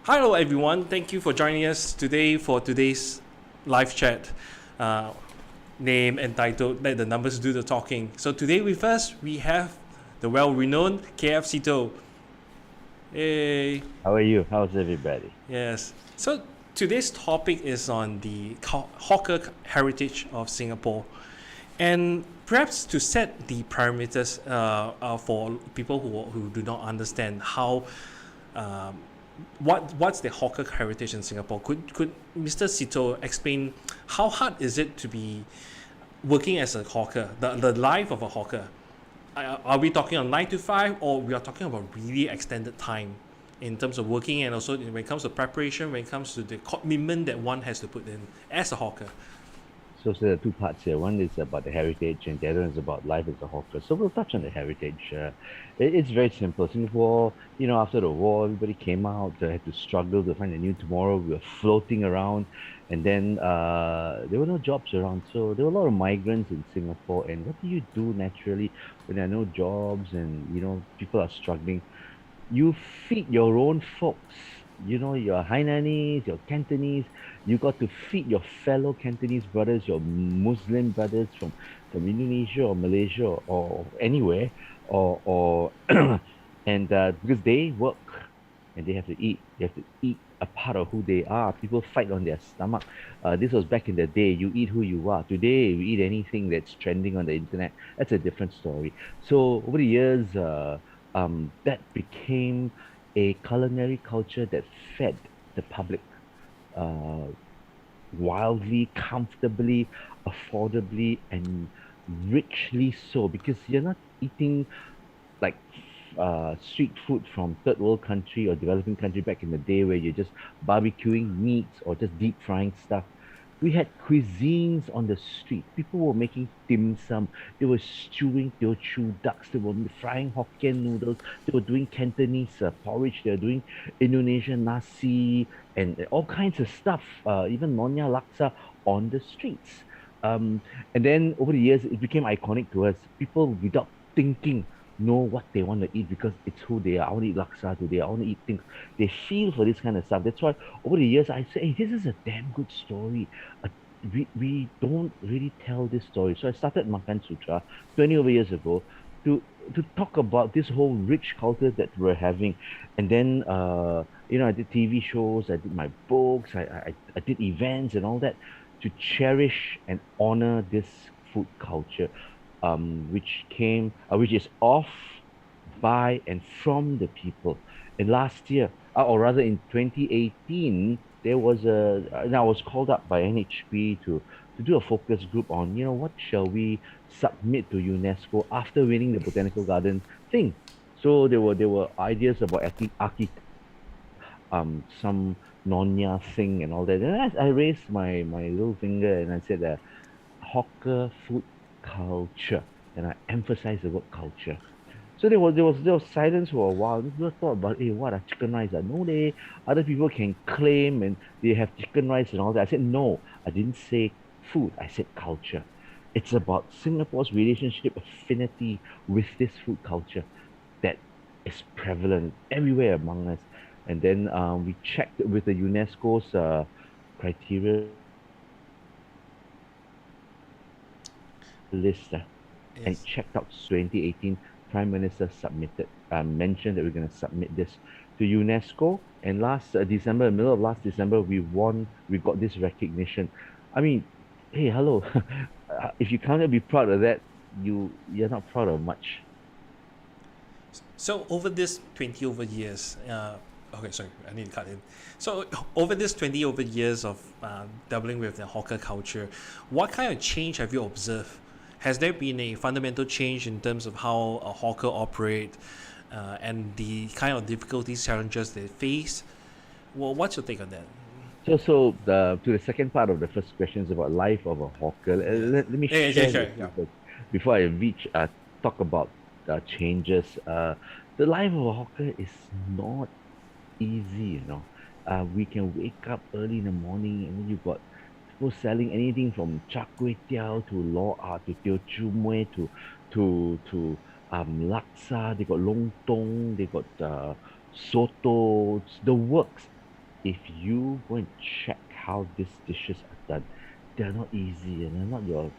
Hello, everyone. Thank you for joining us today for today's live chat. Uh, Name entitled "Let the Numbers Do the Talking." So today with us we have the well-renowned KF Seetoh. Hey, How are you? How's everybody? yes. So today's topic is on the hawker heritage of Singapore, and perhaps to set the parameters for people who do not understand how um, what's the hawker heritage in Singapore. Could Mr. Seetoh explain how hard is it to be working as a hawker, the life of a hawker? Are we talking on 9 to 5, or we are talking about really extended time in terms of working, and also when it comes to preparation, when it comes to the commitment that one has to put in as a hawker? So there are two parts here. One is about the heritage, and the other is about life as a hawker. So we'll touch on the heritage. It's very simple. Singapore, after the war, everybody came out, had to struggle to find a new tomorrow. We were floating around, and then there were no jobs around. So there were a lot of migrants in Singapore. And what do you do naturally when there are no jobs and people are struggling? You feed your own folks, your Hainanese, your Cantonese. You got to feed your fellow Cantonese brothers, your Muslim brothers from Indonesia or Malaysia or anywhere, or and because they work and they have to eat a part of who they are. People fight on their stomach. This was back in the day. You eat who you are. Today, we eat anything that's trending on the internet. That's a different story. So over the years, that became a culinary culture that fed the public uh, wildly, comfortably, affordably, and richly so. Because you're not eating like street food from third world country or developing country back in the day where you're just barbecuing meats or just deep frying stuff. We had cuisines on the street. People were making dim sum. They were stewing Teochew ducks. They were frying Hokkien noodles. They were doing Cantonese porridge. They were doing Indonesian nasi and all kinds of stuff. Even Nonya Laksa on the streets. And then over the years, it became iconic to us. People, without thinking, know what they want to eat because it's who they are. I want to eat laksa today. I want to eat things. They feel for this kind of stuff. That's why over the years I say, hey, this is a damn good story. Uh, we don't really tell this story. So I started Makan Sutra 20 over years ago to to talk about this whole rich culture that we're having. And then I did TV shows, I did my books, I did events and all that to cherish and honor this food culture which is of, by, and from the people. And last year, or rather in 2018, I was called up by NHB to do a focus group on, what shall we submit to UNESCO after winning the Botanical Garden thing. So there were ideas about some Nonya thing and all that. And I raised my little finger and I said, hawker food culture, and I emphasize the word culture. So there was silence for a while. People thought about, hey, what are chicken rice? No, other people can claim and they have chicken rice and all that. I said no, I didn't say food. I said culture. It's about Singapore's relationship affinity with this food culture that is prevalent everywhere among us. And then we checked with the UNESCO's criteria list and Yes. checked out 2018. Prime Minister mentioned that we're going to submit this to UNESCO. And last December, middle of last December, we got this recognition. I mean, hey, hello. If you can't be proud of that, you're not proud of much. So over this 20 over years, okay, sorry, I need to cut in. So over this 20 over years of dabbling with the hawker culture, what kind of change have you observed? Has there been a fundamental change in terms of how a hawker operate and the kind of difficulties, challenges they face? Well, what's your take on that? To the second part of the first question is about life of a hawker. Yeah. Let me Yeah, yeah, share sure, with yeah. you first before I talk about changes. The life of a hawker is not easy. We can wake up early in the morning and then you got people selling anything from char kway teow to to teochew mui to laksa. They got lontong, they got soto, the works. if you go and check how these dishes are done, they're not easy, and they're not your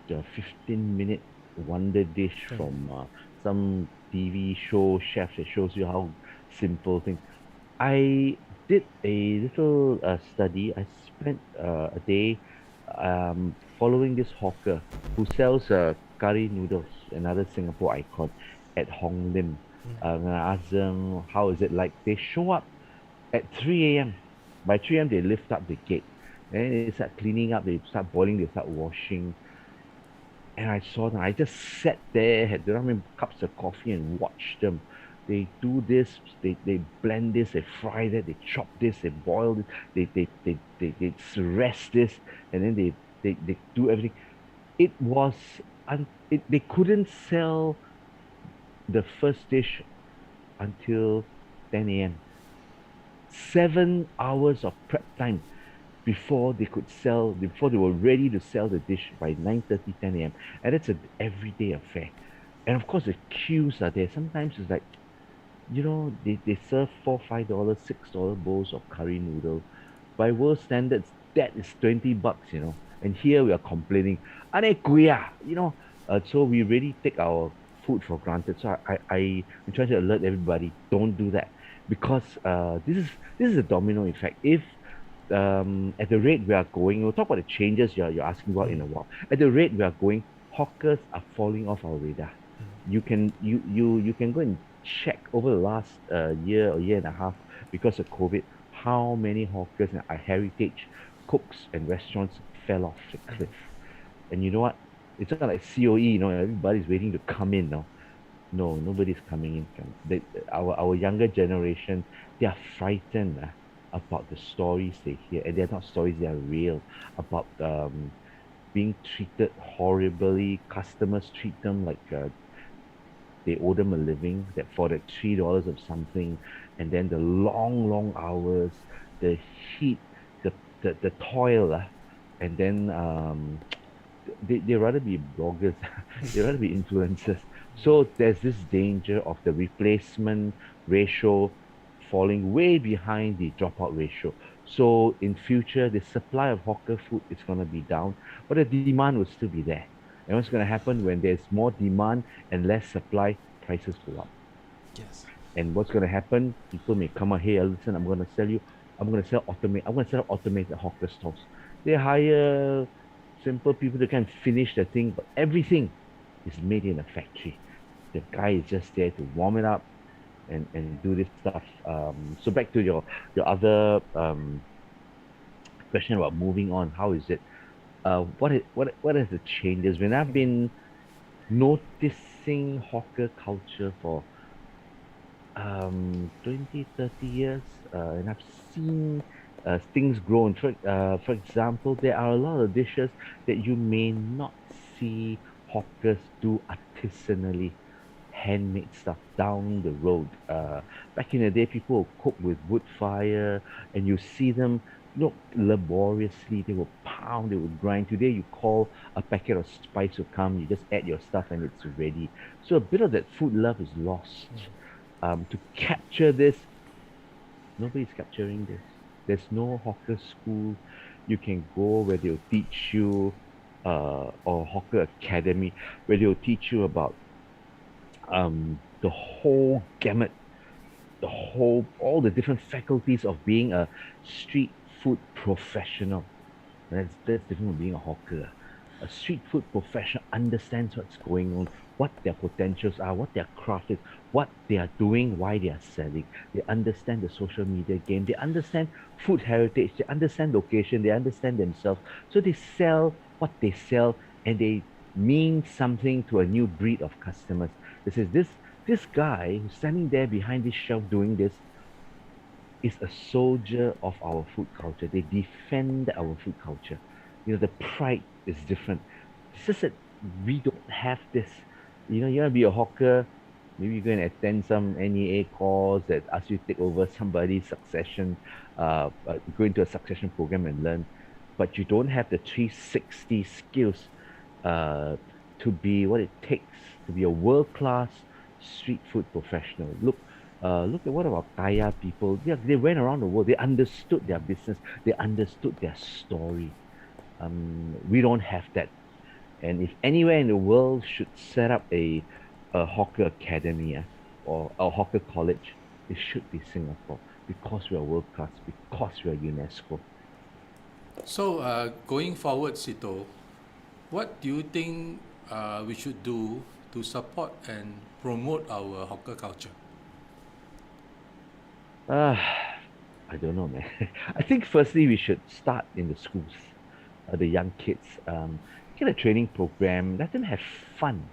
15-minute wonder dish from some TV show chef that shows you how simple things. I did a little study. I spent a day following this hawker who sells curry noodles, another Singapore icon, at Hong Lim. And I asked them, how is it like? They show up at 3 a.m. By 3 a.m., they lift up the gate. And they start cleaning up, they start boiling, they start washing. And I saw them. I just sat there, had how many cups of coffee and watched them. They do this, they blend this, they fry that, they chop this, they boil this, they rest this, and then they do everything. It was, they couldn't sell the first dish until 10 a.m. 7 hours of prep time before they could sell, before they were ready to sell the dish by 9:30, 10 a.m. And it's an everyday affair. And of course, the queues are there. Sometimes it's like, they serve $4, $5, $6 bowls of curry noodle. By world standards, that is $20. And here we are complaining, "Ane kuya," So we really take our food for granted. So I'm trying to alert everybody, don't do that, because this is a domino effect. If at the rate we are going, we'll talk about the changes you're asking about in a while. At the rate we are going, hawkers are falling off our radar. You can go and check over the last year or year and a half, because of COVID, how many hawkers and our heritage cooks and restaurants fell off the cliff. And you know what? It's not like COE, everybody's waiting to come in now. No, nobody's coming in. Our younger generation, they are frightened about the stories they hear, and they're not stories; they are real, about being treated horribly. Customers treat them like they owe them a living. That for that $3 of something, and then the long, long hours, the heat, the toil, and then they rather be bloggers, they rather be influencers. So there's this danger of the replacement ratio falling way behind the dropout ratio. So in future, the supply of hawker food is going to be down, but the demand will still be there. And what's going to happen when there's more demand and less supply? Prices go up. Yes. And what's going to happen? People may come out, "Hey, listen, I'm going to I'm going to sell automated hawker stores." They hire simple people to kind of finish the thing, but everything is made in a factory. The guy is just there to warm it up and do this stuff. So back to your other question about moving on. How is it? What are the changes? When I've been noticing hawker culture for 20, 30 years, and I've seen things grow. And for example, there are a lot of dishes that you may not see hawkers do artisanally, handmade stuff down the road. Back in the day, people would cook with wood fire, and you see them laboriously. They will pound, they will grind. Today, you call a packet of spice to come, you just add your stuff, and it's ready. So a bit of that food love is lost. To capture this, nobody's capturing this. There's no hawker school you can go where they'll teach you, or hawker academy where they'll teach you about the whole gamut, all the different faculties of being a street food professional. That's different from being a hawker. A street food professional understands what's going on, what their potentials are, what their craft is, what they are doing, why they are selling. They understand the social media game. They understand food heritage. They understand location. They understand themselves. So they sell what they sell, and they mean something to a new breed of customers. This guy who's standing there behind this shelf doing this is a soldier of our food culture. They defend our food culture. The pride is different. It's just that we don't have this. You want to be a hawker, maybe you go and attend some NEA course that asks you to take over somebody's succession, go into a succession program and learn. But you don't have the 360 skills to be what it takes to be a world-class street food professional. Look, Look at what about Kaya people. They went around the world. They understood their business. They understood their story. We don't have that. And if anywhere in the world should set up a hawker academy, or a hawker college, it should be Singapore because we are world class, because we are UNESCO. So, going forward, Sito, what do you think we should do to support and promote our hawker culture? Uh, I don't know, man. I think firstly we should start in the schools, the young kids. Get a training program, let them have fun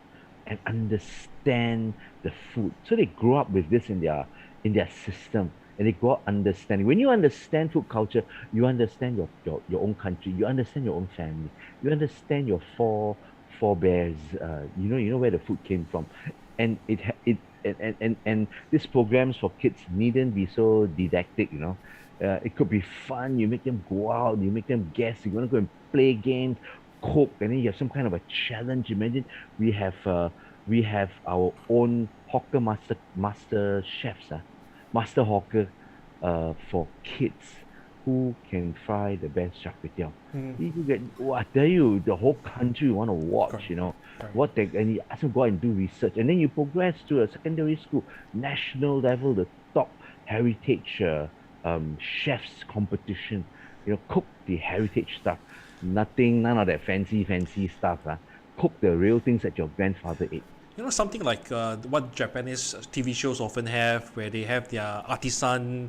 and understand the food. So they grow up with this in their system and they grow up understanding. When you understand food culture, you understand your own country, you understand your own family, you understand your forebears, you know where the food came from. And it ha- it and these programs for kids needn't be so didactic, it could be fun. You make them go out, you make them guess. You want to go and play games, cook, and then you have some kind of a challenge. Imagine we have uh, we have our own hawker master chefs, master hawker, for kids who can fry the best char kway teow. Mm. You get, oh, I tell you, the whole country want to watch. Correct. Correct. And you ask them go out and do research, and then you progress to a secondary school, national level, the top heritage chefs competition. Cook the heritage stuff. None of that fancy stuff. Cook the real things that your grandfather ate. Something like what Japanese TV shows often have, where they have their artisan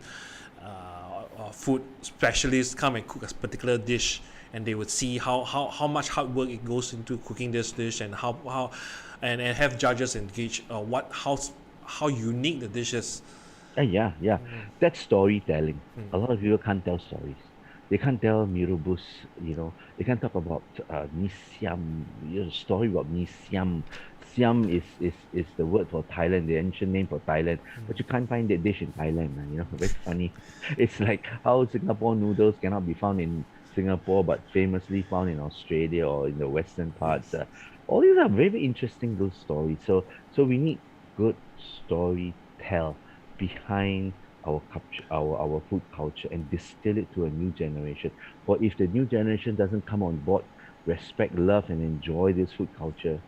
food specialists come and cook a particular dish, and they would see how much hard work it goes into cooking this dish, and how and have judges engage how unique the dish is. Yeah, yeah. That's storytelling. A lot of people can't tell stories. They can't tell Mirubus, They can't talk about Mee Siam, story about Mee Siam. Siam is the word for Thailand, the ancient name for Thailand. But you can't find that dish in Thailand, man. Very funny. It's like how Singapore noodles cannot be found in Singapore, but famously found in Australia or in the western parts. Yes. All these are very interesting, those stories. So we need good storytell behind our culture, our food culture, and distill it to a new generation. For if the new generation doesn't come on board, respect, love, and enjoy this food culture,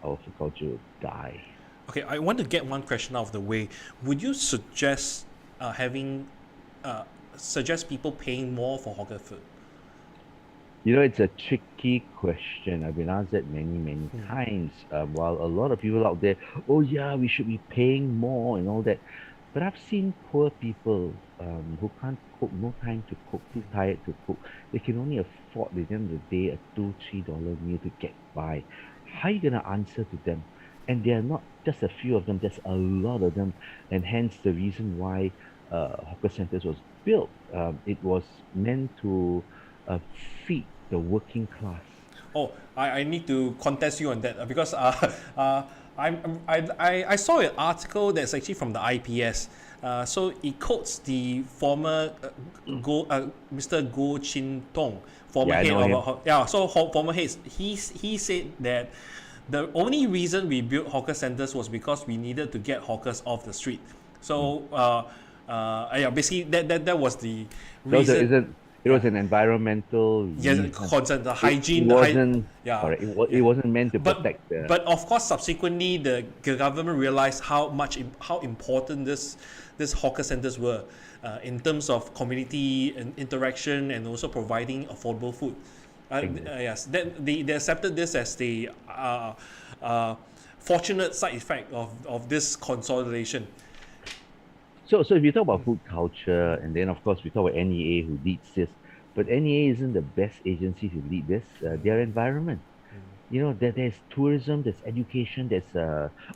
our food culture will die. Okay, I want to get one question out of the way. Would you suggest having suggest people paying more for hawker food? It's a tricky question. I've been asked that many, many times. While a lot of people out there, oh yeah, we should be paying more and all that. But I've seen poor people who can't cook, no time to cook, too tired to cook. They can only afford at the end of the day a $2, $3 meal to get by. How are you gonna answer to them? And there are not just a few of them, there's a lot of them, and hence the reason why hawker centers was built. It was meant to uh, feed the working class. Oh, I need to contest you on that because I saw an article that's actually from the IPS. So it quotes the former Mr. Goh Chin Tong, former Yeah, I head know him. of former head. He said that the only reason we built hawker centers was because we needed to get hawkers off the street. So yeah, basically that was the So reason. it was an environmental Yes, reason. concern the It hygiene, wasn't yeah, correct. It yeah. wasn't meant to But protect the. but of course, subsequently, the government realized how important this hawker centers were in terms of community and interaction and also providing affordable food. Exactly. Yes, then they accepted this as the fortunate side effect of this consolidation. So if you talk about food culture, and then of course we talk about NEA who leads this, but NEA isn't the best agency to lead this. Their environment. There's tourism, there's education, there's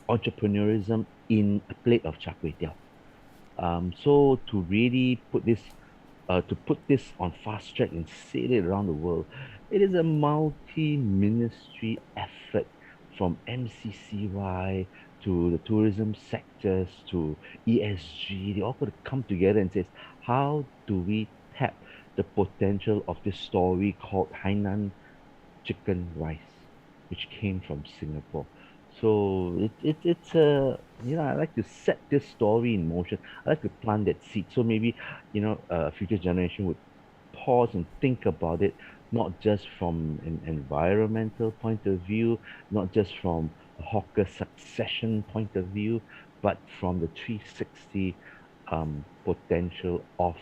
entrepreneurism in a plate of char kway teow. So to really put this on fast track and sail it around the world, it is a multi-ministry effort from MCCY to the tourism sectors to ESG. They all got to come together and say, how do we tap the potential of this story called Hainan chicken rice, which came from Singapore? So it's a, I like to set this story in motion. I like to plant that seed. So maybe, future generation would pause and think about it, not just from an environmental point of view, not just from a hawker succession point of view, but from the 360 potential of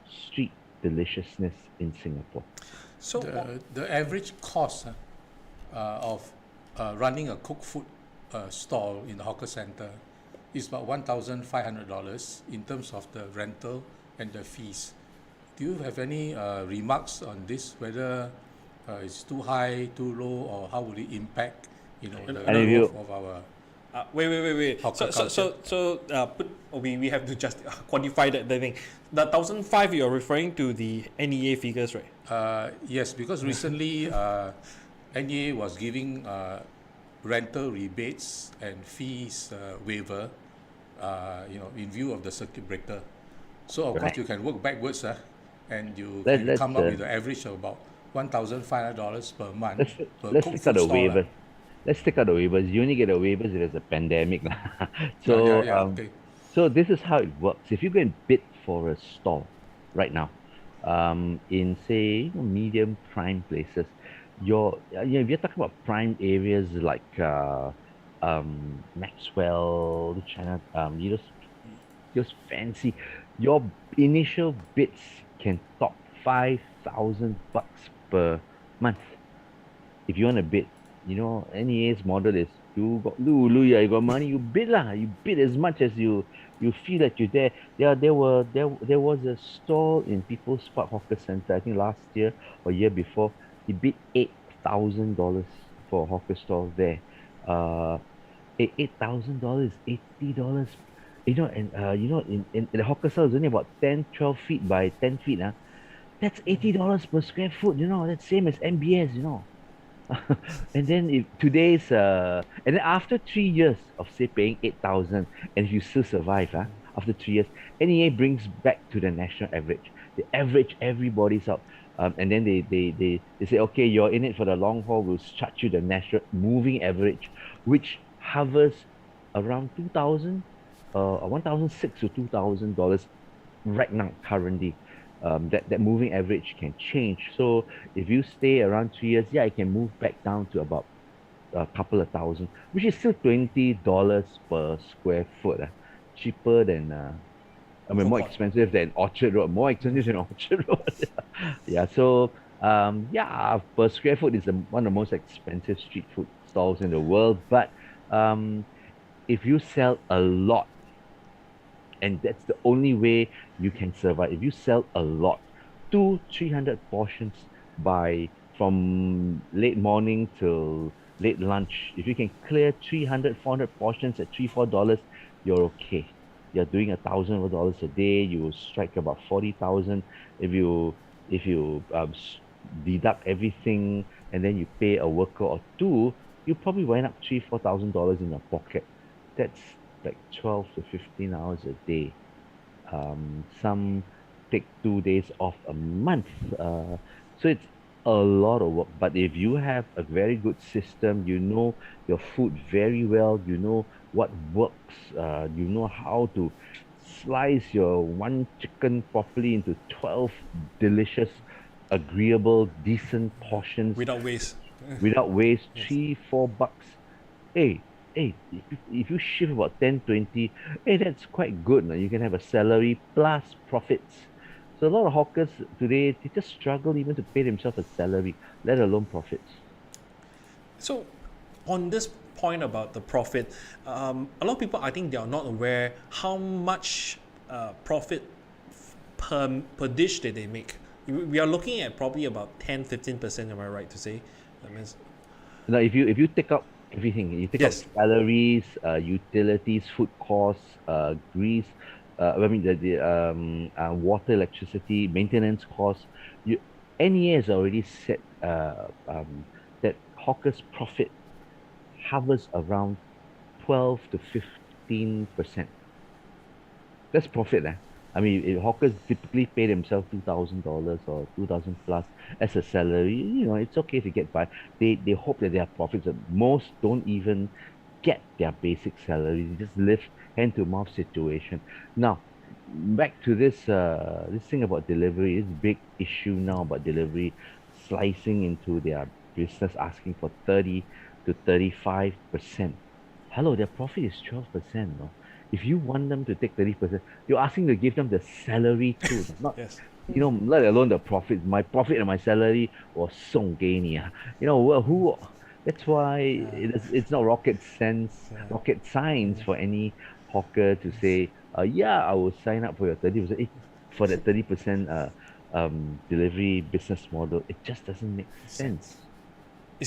street deliciousness in Singapore. So, The average cost of running a cooked food stall in the hawker center is about $1,500 in terms of the rental and the fees. Do you have any remarks on this? Whether it's too high, too low, or how will it impact, the And if growth you, of our wait. hawker We have to just quantify that thing. The 1,500 you're referring to the NEA figures, right? Yes, because recently NEA was giving rental rebates and fees waiver, in view of the circuit breaker. So of course right. you can work backwards, and you Let, can let's come up uh, with an average of about $1,500 per month let's per let's cooked take out food the stall. waivers. Let's take out the waivers. You only get the waivers if there's a pandemic. So Okay. so this is how it works. If you go and bid for a stall right now, in say medium prime places, if you're talking about prime areas like Maxwell, China, just fancy, your initial bids can top $5,000 per month if you want to bid. NEA's model is you got Lulu, yeah, you got money, you bid lah. You bid as much as you feel that you're there. There was a stall in People's Park Hawker Center, I think last year or year before. He bid $8,000 for a hawker stall there. Uh, $8,000, $80. And in the hawker stall is only about 10, 12 feet by 10 feet. That's $80 per square foot. That's same as MBS. And then if today's and then after 3 years of say paying 8,000, and if you still survive, after 3 years, NEA brings back to the national average. They average everybody's out. And then they say, okay, you're in it for the long haul, we'll charge you the national moving average, which hovers around 2,000, 1,600 to $2,000 right now, currently. That moving average can change. So if you stay around 3 years, yeah, it can move back down to about a couple of thousand, which is still $20 per square foot. Cheaper than Food more court. expensive than Orchard Road, more expensive than Orchard Road. Yeah, so yeah, per square foot is one of the most expensive street food stalls in the world. But if you sell a lot, and that's the only way you can survive. If you sell a lot, 300 portions by from late morning till late lunch, if you can clear 300, 400 portions at $3, $4, you're okay. You're doing $1,000 a day. You will strike about 40,000 if you deduct everything, and then you pay a worker or two. You probably wind up $3,000, $4,000 in your pocket. That's like 12 to 15 hours a day. Some take 2 days off a month. So it's a lot of work. But if you have a very good system, you know your food very well, you know what works, you know how to slice your one chicken properly into 12 delicious, agreeable, decent portions Without waste. without waste, Yes. $3, $4. Hey, if you shift about 10, 20, hey, that's quite good. Now. You can have a salary plus profits. So a lot of hawkers today, they just struggle even to pay themselves a salary, let alone profits. So, on this point about the profit, a lot of people, I think, they are not aware how much profit per dish that they make. We are looking at probably about 10-15%. Am I right to say? That means, Now, if you take out everything, you take out yes. salaries, utilities, food costs, grease, water, electricity, maintenance costs. NEA has already said that hawkers' profit hovers around 12 to 15%. That's profit. I mean, if hawkers typically pay themselves $2,000 or 2,000 plus as a salary, it's okay to get by. They hope that their profits. Most don't even get their basic salary. They just live hand-to-mouth situation. Now, back to this thing about delivery, this big issue now about delivery slicing into their business, asking for 30 to 35%. Hello, their profit is 12%. No? If you want them to take 30%, you're asking to give them the salary too, not Yes. let alone the profit. My profit and my salary was 送给你 ah. Who? That's why it's not rocket science for any hawker to say, yeah, I will sign up for your 30%. For that 30% delivery business model, it just doesn't make sense.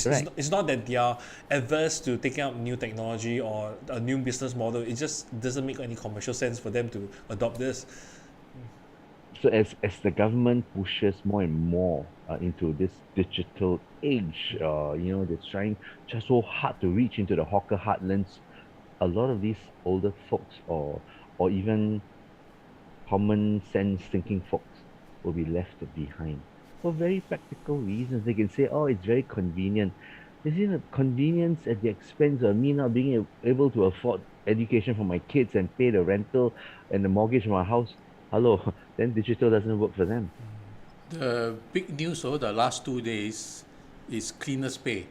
Right. It's not that they are adverse to taking up new technology or a new business model. It just doesn't make any commercial sense for them to adopt this. So as the government pushes more and more into this digital age, they're trying just so hard to reach into the hawker heartlands. A lot of these older folks or even common sense thinking folks will be left behind for very practical reasons. They can say, "Oh, it's very convenient." Is it a convenience at the expense of me not being able to afford education for my kids and pay the rental and the mortgage for my house? Hello, then digital doesn't work for them. The big news over the last 2 days is cleaners' pay.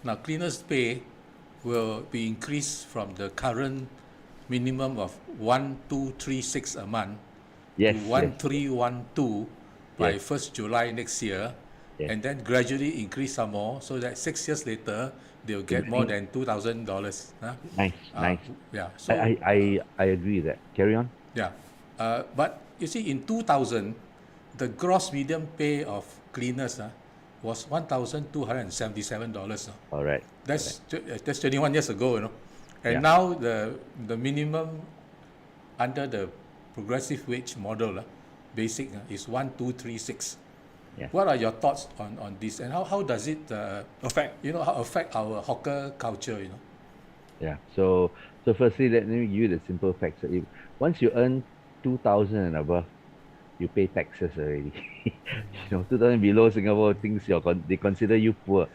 Now, cleaners' pay will be increased from the current minimum of 1,236 a month Yes, to yes, 1,312 by Yes. 1st July next year, Yes. and then gradually increase some more, so that 6 years later they'll get more than $2,000. Nice, nice. Yeah. So I agree with that. Carry on. yeah, but you see, in 2000, the gross median pay of cleaners was $1,277. All right. That's 21 years ago, and Yeah. now the minimum under the progressive wage model, basic is 1,236. Yeah. What are your thoughts on this, and how does it Affect. affect our hawker culture? Yeah. So firstly, let me give you the simple facts. Once you earn 2,000 and above, you pay taxes already. 2,000 below Singapore thinks they consider you poor.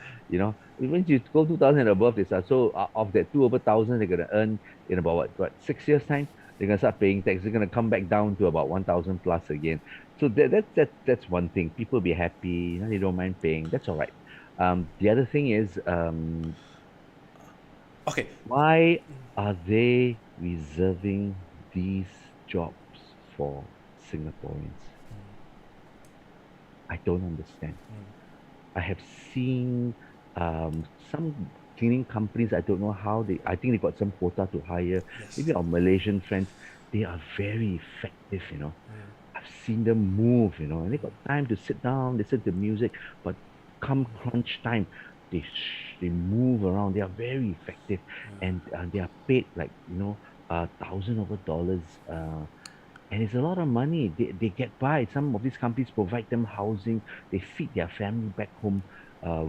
Once you go 2,000 and above, they start, so of that 2,000 they're gonna earn in about what 6 years time, they're gonna start paying tax. They're gonna come back down to about 1,000 plus again. So that's one thing. People be happy. They don't mind paying. That's all right. The other thing is, Okay. why are they reserving these jobs for Singaporeans? I don't understand. I have seen some cleaning companies. I don't know how I think they got some quota to hire. Yes. Maybe our Malaysian friends. They are very effective. I've seen them move. And they got time to sit down, listen to music. But come crunch time, they move around. They are very effective, and they are paid like $1,000 and it's a lot of money. They get by. Some of these companies provide them housing. They feed their family back home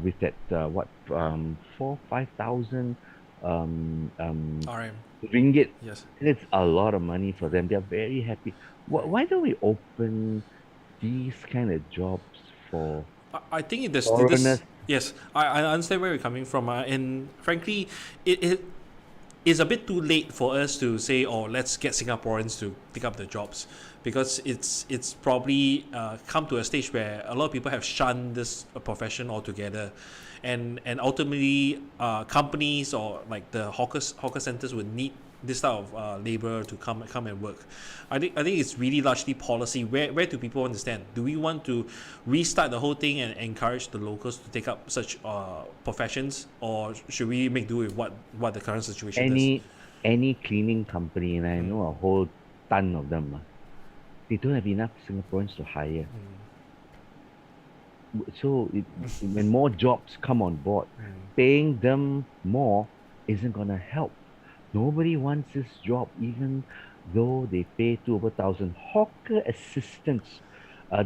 with that 4,000-5,000 RM. ringgit. Yes. And it's a lot of money for them. They're very happy. Why don't we open these kind of jobs for I think this. foreigners? Yes, I understand where you're coming from, and frankly, it is a bit too late for us to say, oh, let's get Singaporeans to pick up the jobs, because it's probably come to a stage where a lot of people have shunned this profession altogether, and ultimately companies or like the hawker centers would need this type of labor to come and work. I think it's really largely policy. Where do people understand? Do we want to restart the whole thing and encourage the locals to take up such professions, or should we make do with what the current situation is? Any cleaning company, and I know a whole ton of them, they don't have enough Singaporeans to hire. So when more jobs come on board, paying them more isn't gonna help. Nobody wants this job, even though they pay 2,000. Hawker assistants,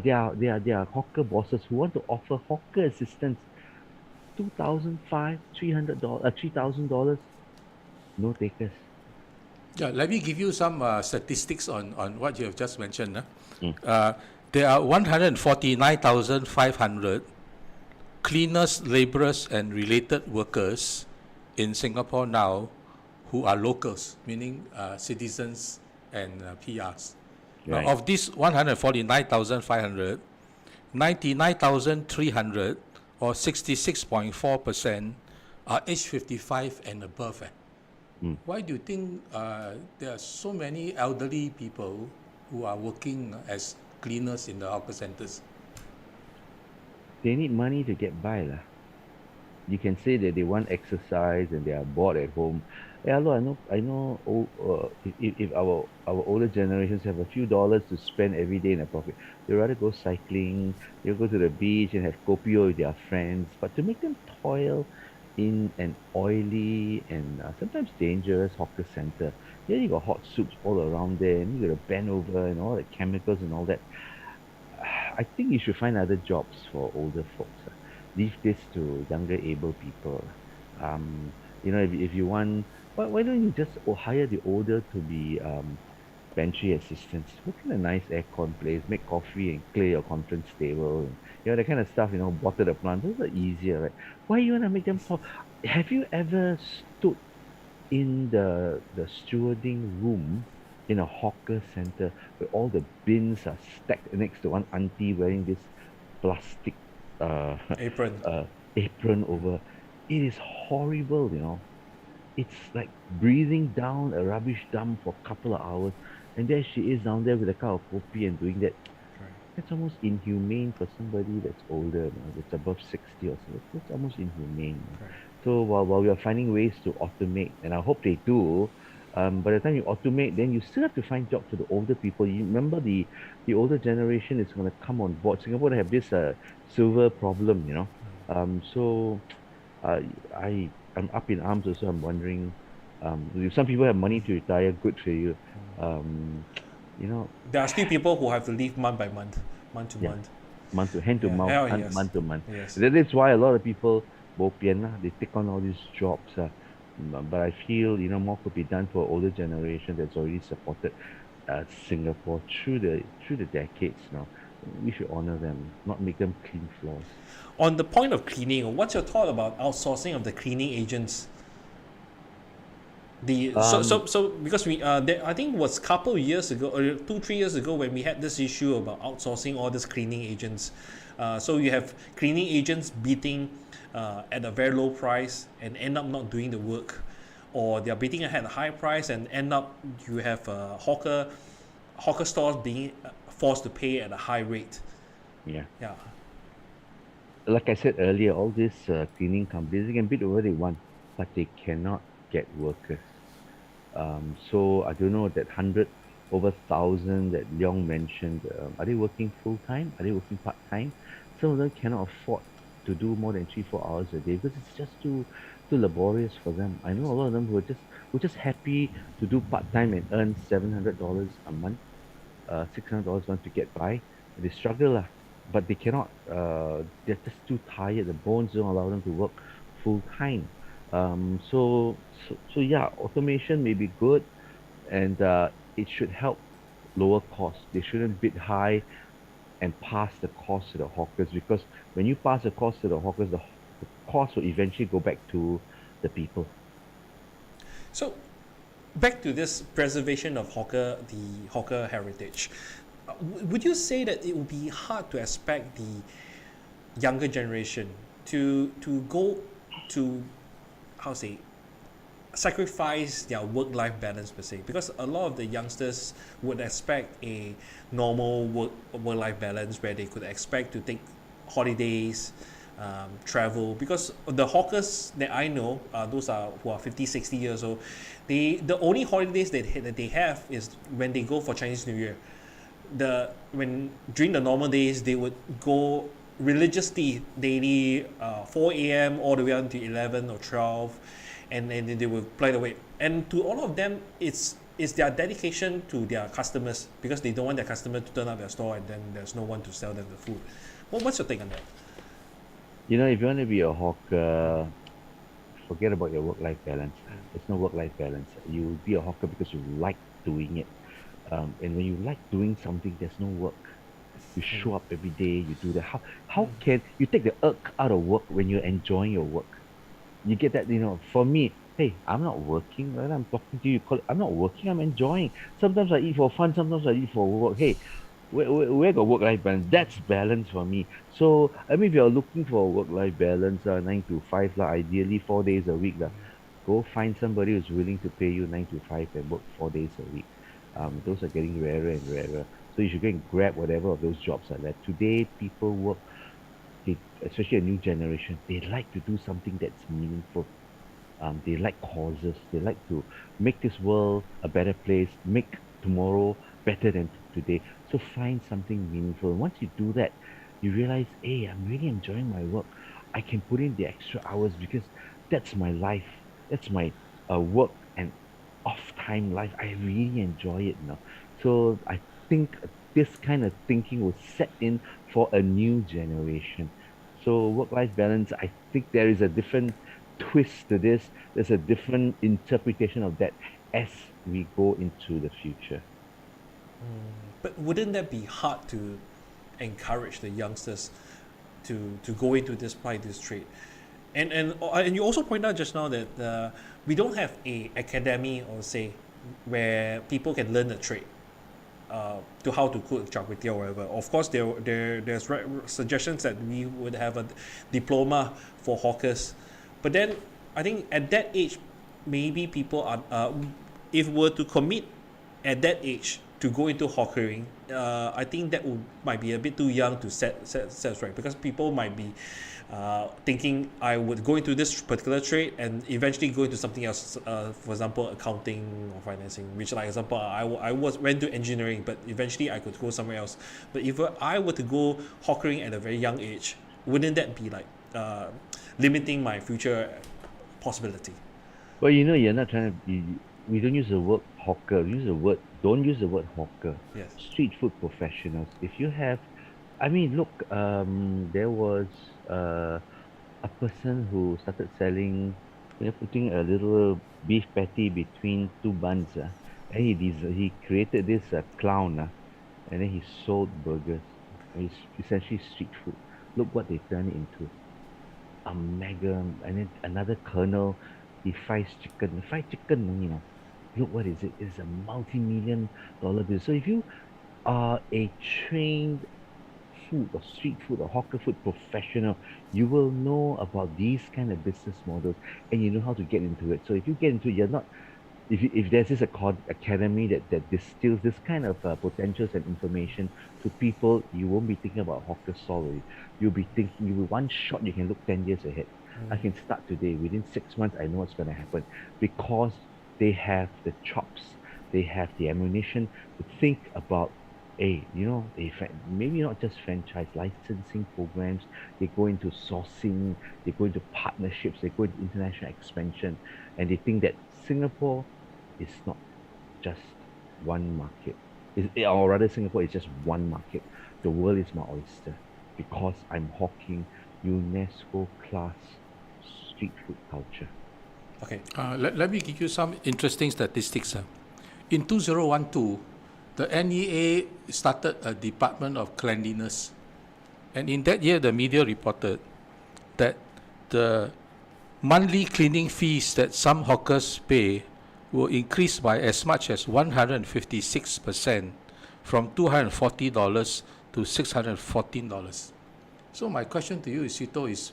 there are hawker bosses who want to offer hawker assistants $2,500, $3,000. No takers. Yeah, let me give you some statistics on what you have just mentioned. There are 149,500 cleaners, laborers, and related workers in Singapore now who are locals, meaning citizens and PRs. Now, Right. of this 149,500, 99,300 or 66.4% are age 55 and above. Why do you think there are so many elderly people who are working as cleaners in the hawker centers? They need money to get by lah. You can say that they want exercise and they are bored at home. Yeah, look, I know. If our older generations have a few dollars to spend every day in a pocket, they rather go cycling. They'll go to the beach and have kopi with their friends. But to make them toil in an oily and sometimes dangerous hawker center, yeah, you got hot soups all around there, and you got to bend over and all the chemicals and all that. I think you should find other jobs for older folks. Leave this to younger able people. If you want, why don't you just hire the older to be pantry assistants? Work in a nice aircon place, make coffee and clear your conference table, and that kind of stuff. Water the plant. Those are easier, right? Why you wanna make them for? Have you ever stood in the stewarding room in a hawker center where all the bins are stacked next to one auntie wearing this plastic uh, Apron. apron over? It is horrible. It's like breathing down a rubbish dump for a couple of hours, and there she is down there with a cup of coffee and doing that. Right. That's almost inhumane for somebody that's older, that's above 60 or so. That's almost inhumane. Right. So while we are finding ways to automate, and I hope they do, by the time you automate, then you still have to find jobs for the older people. You remember the older generation is going to come on board. Singapore have this silver problem. So uh, I'm up in arms also. I'm wondering, if some people have money to retire, good for you. Um, you know, There are still people who have to live month by month to yeah, month. month to hand to Yeah. mouth, Oh, month, yes. month to month. Yes. That's why a lot of people bo pian lah. They take on all these jobs. But I feel more could be done for older generation that's already supported Singapore through the decades now. We should honor them, not make them clean floors. On the point of cleaning, what's your thought about outsourcing of the cleaning agents? So because I think it was couple of years ago or 2-3 years ago when we had this issue about outsourcing all these cleaning agents. So you have cleaning agents bidding at a very low price and end up not doing the work, or they are bidding at a high price and end up you have hawker stores being forced to pay at a high rate. Yeah. Yeah. Like I said earlier, all these cleaning companies, they can bid whatever they want, but they cannot get workers. So I don't know that 100 over 1,000 that Leong mentioned. Are they working full time? Are they working part time? Some of them cannot afford to do more than 3-4 hours a day because it's just too laborious for them. I know a lot of them who are just happy to do part time and earn $700 a month, $600 a month to get by. They struggle lah, but they cannot. They're just too tired. The bones don't allow them to work full time. So yeah, automation may be good, and it should help lower costs. They shouldn't bid high and pass the cost to the hawkers, because when you pass the cost to the hawkers, the cost will eventually go back to the people. So back to this preservation of the hawker heritage. Would you say that it would be hard to expect the younger generation to go to, how to say, sacrifice their work-life balance per se? Because a lot of the youngsters would expect a normal work-life balance where they could expect to take holidays, travel. Because the hawkers that I know, those are who are 50, 60 years old, the only holidays that they have is when they go for Chinese New Year. When during the normal days they would go religiously daily, 4 a.m. all the way until 11 or 12, and then they will play the way. And to all of them, it's their dedication to their customers, because they don't want their customer to turn up their store and then there's no one to sell them the food. What's your take on that? If you want to be a hawker, forget about your work-life balance. There's no work-life balance. You be a hawker because you like doing it. And when you like doing something, there's no work. You show up every day, you do that. How can you take the irk out of work when you're enjoying your work? You get that, for me, Hey, I'm not working. When I'm talking to you, I'm not working. I'm enjoying. Sometimes I eat for fun. Sometimes I eat for work. Hey, where got work-life balance? That's balance for me. So, I mean, if you're looking for work-life balance, 9 to 5, lah, ideally 4 days a week, lah, go find somebody who's willing to pay you 9 to 5 and work 4 days a week. Those are getting rarer and rarer. So you should go and grab whatever of those jobs are there. Today, people work, especially a new generation, they like to do something that's meaningful. They like causes. They like to make this world a better place, make tomorrow better than today. So find something meaningful. Once you do that, you realize, hey, I'm really enjoying my work. I can put in the extra hours because that's my life. That's my work and off time life. I really enjoy it now. So I think this kind of thinking will set in for a new generation. So work-life balance, I think there is a different twist to this. There's a different interpretation of that as we go into the future. But wouldn't that be hard to encourage the youngsters to go into this trade? And you also point out just now that we don't have a academy or say where people can learn the trade to how to cook char kway teow or whatever. Of course, there's suggestions that we would have a diploma for hawkers, but then I think at that age, maybe people are if were to commit at that age to go into hawkering, I think might be a bit too young to set right, because people might be thinking I would go into this particular trade and eventually go into something else. For example, accounting or financing. Which, like example, I went to engineering, but eventually I could go somewhere else. But if I were to go hawkering at a very young age, wouldn't that be like limiting my future possibility? Well, you're not trying to be, we don't use the word hawker. We use the word, don't use the word hawker. Yes. Street food professionals. If you have, I mean, look, there was a person who started selling, putting a little beef patty between two buns. And he created this clown, and then he sold burgers. It's essentially street food. Look what they turned it into. A mega, and then another colonel, he fries chicken. Fried chicken, look what is it? It's a multi-million dollar business. So if you are a trained food or street food or hawker food professional, you will know about these kind of business models and you know how to get into it. So if you get into it, you're not, if there's this academy that distills this kind of potentials and information to people, you won't be thinking about hawker stall already. You'll be thinking, you will one shot, you can look 10 years ahead. I can start today. Within 6 months, I know what's going to happen because they have the chops, they have the ammunition to think about maybe not just franchise licensing programs. They go into sourcing, they go into partnerships, they go into international expansion, and they think that Singapore is not just one market. Or rather, Singapore is just one market. The world is my oyster because I'm hawking UNESCO class street food culture. Okay. Let me give you some interesting statistics. In 2012, the NEA started a Department of Cleanliness. And in that year, the media reported that the monthly cleaning fees that some hawkers pay will increase by as much as 156%, from $240 to $614. So my question to you, Seetoh, is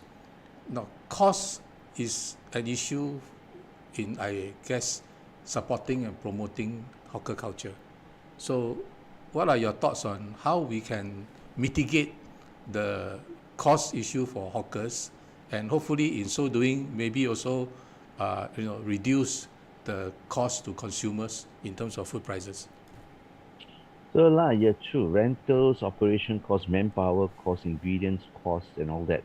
now cost is an issue in, I guess, supporting and promoting hawker culture. So what are your thoughts on how we can mitigate the cost issue for hawkers, and hopefully in so doing maybe also reduce the cost to consumers in terms of food prices? So yeah, true. Rentals, operation costs, manpower costs, ingredients costs, and all that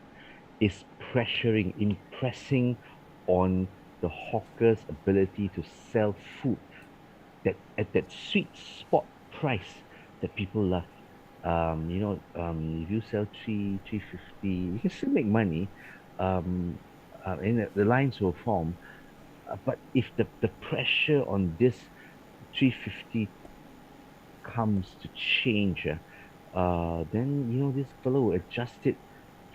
is impressing on the hawker's ability to sell food that at that sweet spot price that people love. If you sell 350, you can still make money. And the lines will form. But if the pressure on this 350 comes to change, then this fellow will adjust it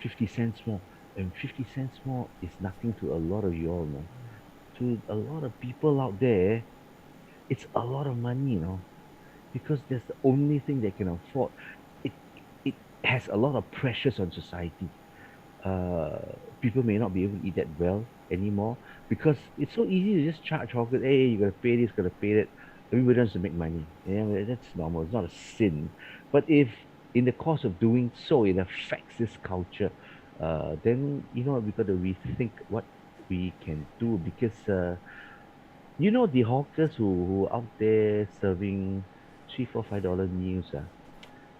50 cents more. And 50 cents more is nothing to a lot of you all, know. to a lot of people out there, it's a lot of money, because that's the only thing they can afford. It it has a lot of pressures on society. uh, People may not be able to eat that well anymore because it's so easy to just charge hawkers. Hey, you gotta pay this, gotta pay that. Everybody wants to make money. Yeah, well, that's normal. It's not a sin. But if in the course of doing so, it affects this culture, then we got to rethink what we can do because the hawkers who out there serving three, four, $5 meals.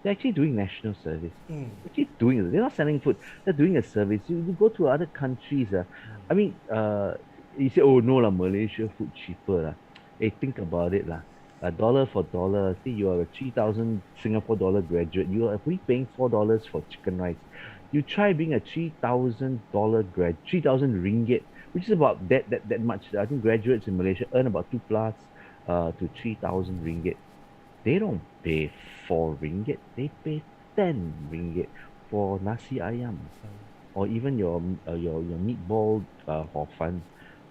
They're actually doing national service. Mm. Actually doing it. They're not selling food. They're doing a service. You go to other countries. I mean, you say, oh no lah, Malaysia food cheaper lah. Hey, think about it lah. A dollar for dollar. See, you are a 3,000 Singapore dollar graduate. You are only paying $4 for chicken rice. You try being a $3,000 grad, 3,000 ringgit, which is about that much. I think graduates in Malaysia earn about 2 plus to 3,000 ringgit. They don't pay 4 ringgit. They pay 10 ringgit for nasi ayam, or even your meatball hor fun.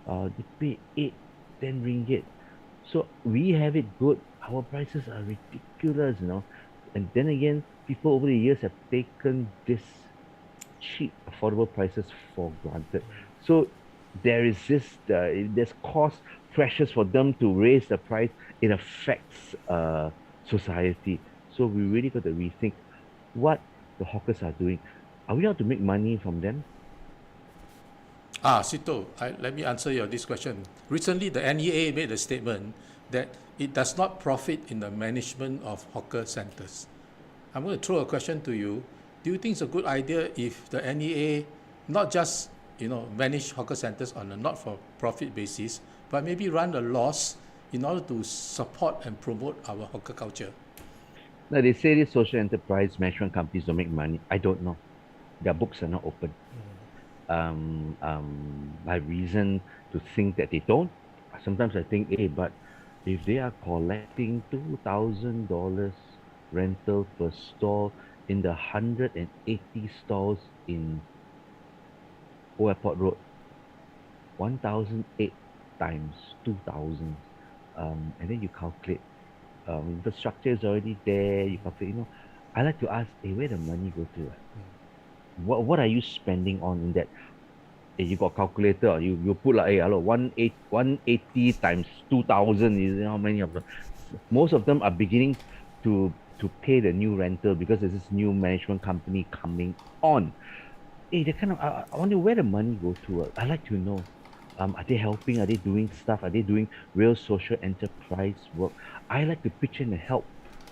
They pay 8, 10 ringgit. So we have it good. Our prices are ridiculous, And then again, people over the years have taken this cheap, affordable prices for granted. So there's cost pressures for them to raise the price. It affects society. So we really got to rethink what the hawkers are doing. Are we out to make money from them? Seetoh, let me answer this question. Recently, the NEA made a statement that it does not profit in the management of hawker centers. I'm going to throw a question to you. Do you think it's a good idea if the NEA not just manage hawker centers on a not-for-profit basis, but maybe run a loss in order to support and promote our hawker culture? Now, they say these social enterprise management companies don't make money. I don't know. Their books are not open. I have reason to think that they don't. Sometimes I think, hey, but if they are collecting $2,000 rental per store in the 180 stores in Old Airport Road, 1,008 times 2,000, and then you calculate. Infrastructure is already there. You calculate. I like to ask, hey, where the money go to? What are you spending on in that? Hey, you got calculator? You put like, hey, hello, 180 times 2,000 is how many of them? Most of them are beginning to pay the new rental because there's this new management company coming on. Hey, they kind of I wonder where the money go to. I like to know. Are they helping? Are they doing stuff? Are they doing real social enterprise work? I like to pitch in and help,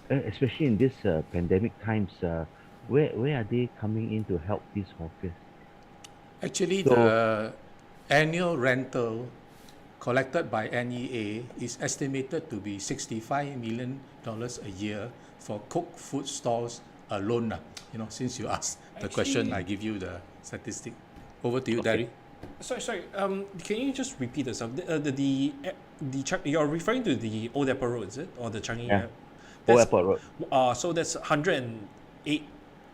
especially in this pandemic times. Where are they coming in to help these hawkers? Actually, the annual rental collected by NEA is estimated to be $65 million a year for cooked food stalls alone. Since you asked the question, I give you the statistic. Over to you, Derry. Sorry. Can you just repeat yourself? You're referring to the Old Airport Road, is it, or the Changi? Yeah. Old Airport Road. So that's 108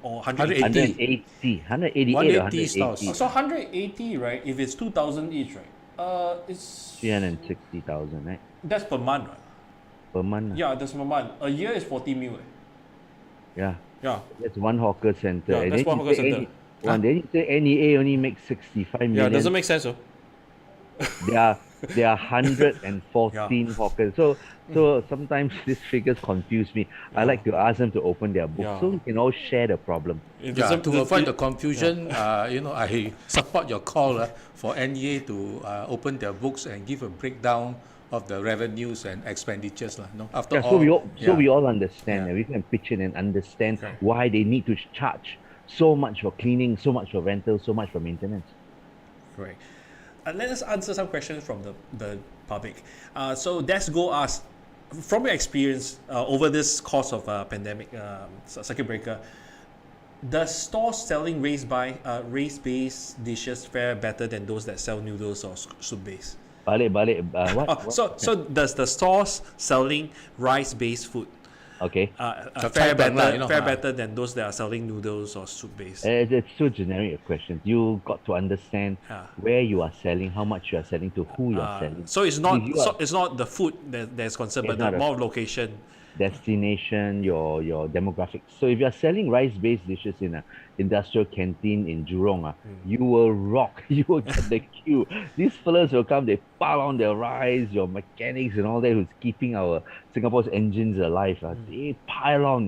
or 180. 188 180 stalls. So 180, right? If it's 2,000 each, right? It's 360,000, right? That's per month, right? Per month. Yeah, that's per month. A year is 40 mil. Yeah. Yeah. That's one hawker center. Yeah, And that's then one you hawker say center. Then you say NEA only makes 65 million. Yeah, it doesn't make sense, though. There are 114 hawkers. So sometimes these figures confuse me. I like to ask them to open their books so we can all share the problem. To avoid the confusion, I support your call for NEA to open their books and give a breakdown of the revenues and expenditures. After all, we all understand. We can pitch in and understand why they need to charge so much for cleaning, so much for rental, so much for maintenance. Right. Let us answer some questions from the public. So Desgo asks, from your experience over this course of pandemic, circuit breaker, does stores selling race-based dishes fare better than those that sell noodles or soup-based? Balik, what? So does the stores selling rice-based food Okay. The fair better, you know, fair better than those that are selling noodles or soup base. It's too generic a question. You got to understand Yeah. where you are selling, how much you are selling, to who you are selling. So it's If not you are, it's not the food that's concerned, it's but the not a more of location. destination, your demographics. So if you're selling rice-based dishes in a industrial canteen in Jurong, you will rock. You will get the queue. These fellas will come, they pile on their rice, your mechanics and all that who's keeping our Singapore's engines alive. They pile on,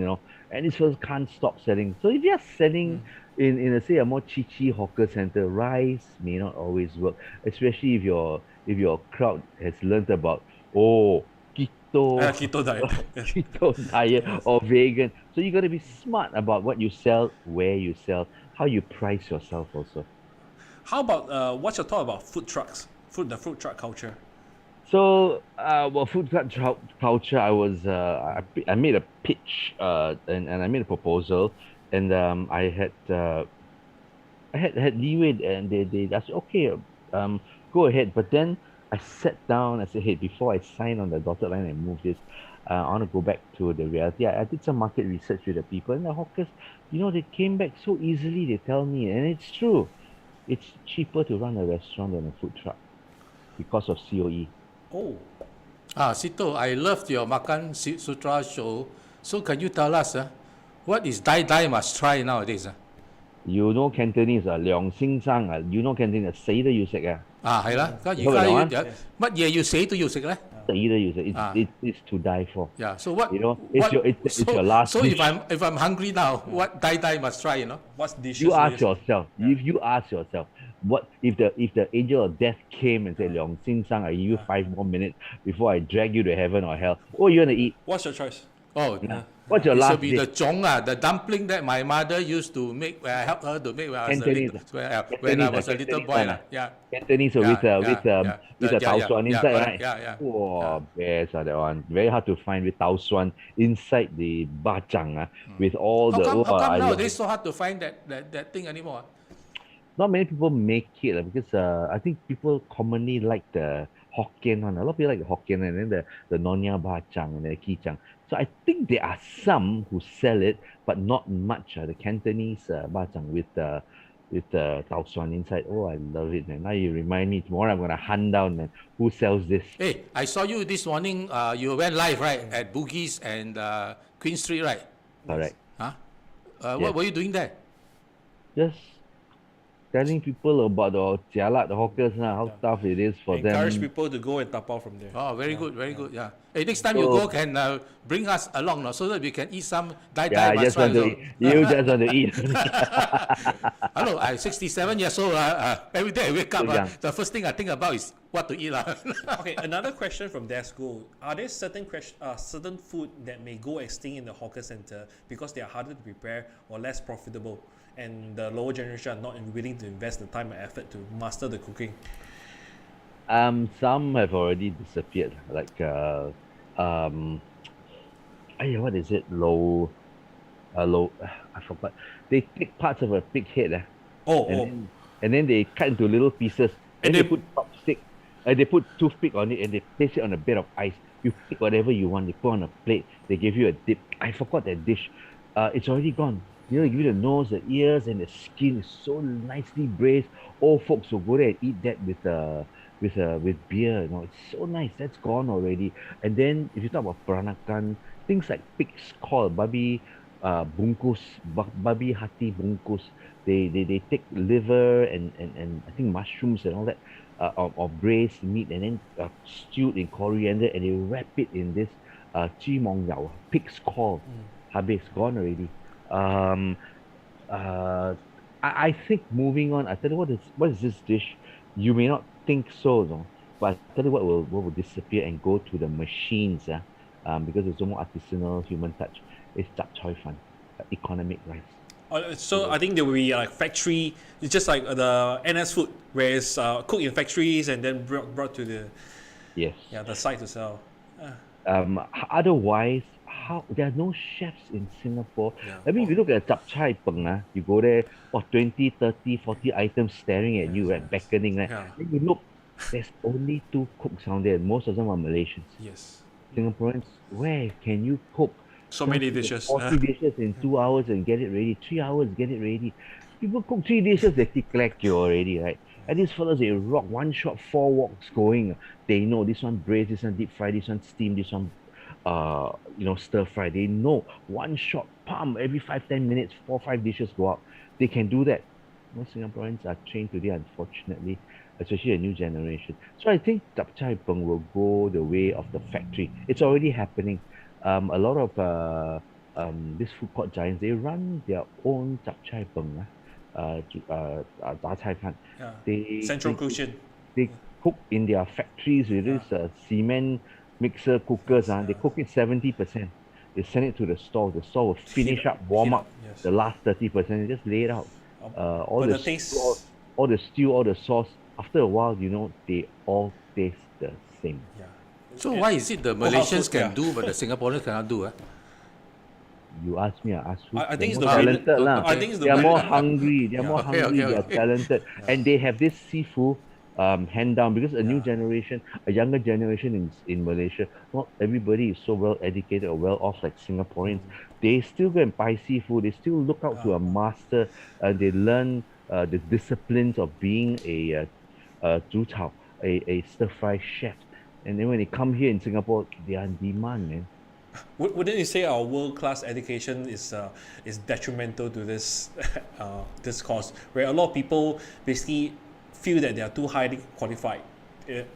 and these fellas can't stop selling. So if you're selling in a say a more chichi hawker center, rice may not always work, especially if your crowd has learnt about keto Keto diet. Yes. keto diet or vegan. So you got to be smart about what you sell, where you sell, how you price yourself also. How about what's your thought about food trucks? The food truck culture. So, well, food truck culture, I made a pitch, and I made a proposal, and I had leeway, and they asked, okay, go ahead. But then I sat down. I said, hey, before I sign on the dotted line and move this, I want to go back to the reality. I did some market research with the people, and the hawkers, they came back so easily. They tell me, and it's true. It's cheaper to run a restaurant than a food truck because of COE. Oh, Seetoh, I loved your Makan Sutra show. So can you tell us, what is die must try nowadays? You know Cantonese 良先生 you know Cantonese 死都要食啊，係啦，而家嗰個嚟玩乜嘢要死都要食咧？死都要食。It's to die for. Yeah. So what? It's your last So dish. if I'm hungry now, what die must try? what's dishes? You ask yourself, if you ask yourself, what if the angel of death came and said, 梁先生, I give you 5 more minutes before I drag you to heaven or hell, what are you gonna eat? What's your choice? Oh, What's your it last should be dish? the zhong, the dumpling that my mother used to make. When I helped her to make when I was a little boy. Yeah. Cantonese with the tau suan inside, right? Yeah. Wow, best that one. Very hard to find with tau suan inside the bacang with all the. How come I love nowadays it. so hard to find that thing anymore? Not many people make it because I think people commonly like the Hokkien one. A lot of people like the Hokkien and then the Nonya Bachang and the Kichang. So I think there are some who sell it, but not much. The Cantonese Bachang with the tau suan inside. Oh, I love it, man. Now you remind me. Tomorrow I'm gonna hunt down, man, who sells this. Hey, I saw you this morning. You went live, right, at Bugis and Queen Street, right? Correct. Huh? Yes. What were you doing there? Just telling people about the hawkers, how tough it is for Encourage them. people to go and tap out from there. Oh, very good, very good. Yeah. Hey, next time you go, can bring us along, no, so that we can eat some Yeah, dai I just want to eat. You just want to eat. Hello, I'm 67 years old. Every day I wake up, So young. the first thing I think about is what to eat. Okay, another question from Desco. Are there certain food that may go extinct in the hawker center because they are harder to prepare or less profitable, and the lower generation are not willing to invest the time and effort to master the cooking? Some have already disappeared. Like what is it? I forgot. They take parts of a pig head, and then they cut into little pieces. And And they they- put chopstick, and they put toothpick on it, and they place it on a bed of ice. You pick whatever you want. They put on a plate. They give you a dip. I forgot that dish. It's already gone. They give you the nose, the ears, and the skin is so nicely braised. Old folks will go there and eat that with beer. It's so nice. That's gone already. And then if you talk about peranakan, things like pig's caul, babi bungkus, babi hati bungkus. They take liver and I think mushrooms and all that or braised meat and then stewed in coriander and they wrap it in this chi mong yao, pig's caul. Habis gone already. I think moving on. I tell you what is this dish? You may not think so, no, but I tell you what will disappear and go to the machines, because it's more artisanal human touch. It's chap choy fan, economic rice. So I think there will be like factory. It's just like the NS food, where it's cooked in factories and then brought to Yes. the site to sell. Otherwise, there are no chefs in Singapore. Yeah. I mean, if you look at chap chai peng, you go there, 20, 30, 40 items staring at you, right, beckoning. Right? Yeah. Then you look, there's only 2 cooks down there. Most of them are Malaysians. Yes. Singaporeans, where can you cook So many dishes. 40 dishes in 2 hours and get it ready. 3 hours, get it ready. People cook 3 dishes, they click you already, right? And these fellas, they rock one shot, 4 walks going. They know this one braised, this one deep fry, this one steam, this one, stir fry. They know one shot, pump every 5-10 minutes, 4-5 dishes go out. They can do that. Most Singaporeans are trained today, unfortunately, especially a new generation. So I think Chap Chai Peng will go the way of the factory. It's already happening. A lot of these food court giants, they run their own Chap Chai Peng, Da Chai Pan. Yeah. They, Central they, Cushion. they cook in their factories with this cement mixer cookers. Yes, They cook it 70%. They send it to the store. The store will finish up, warm heat up up, yes. the last 30%. They just lay it out. All but the the taste. stew, all the stew, all the sauce. After a while, they all taste the same. Yeah. So And- why is it the Cook house Malaysians food, can yeah. do but the Singaporeans cannot do? You ask me, I ask you. I think it's They're the more way- talented lah. I think it's the They are way- more hungry. They are more Okay, hungry. okay, They are okay. talented, and they have this seafood hand down because a new Yeah. generation, a younger generation in Malaysia, not everybody is so well educated or well off like Singaporeans. They still go and buy seafood. They still look out to a master. They learn the disciplines of being a zhu chao, a stir fry chef. And then when they come here in Singapore, they are in demand, man. Wouldn't you say our world-class education is detrimental to this this cause, where a lot of people basically feel that they are too highly qualified,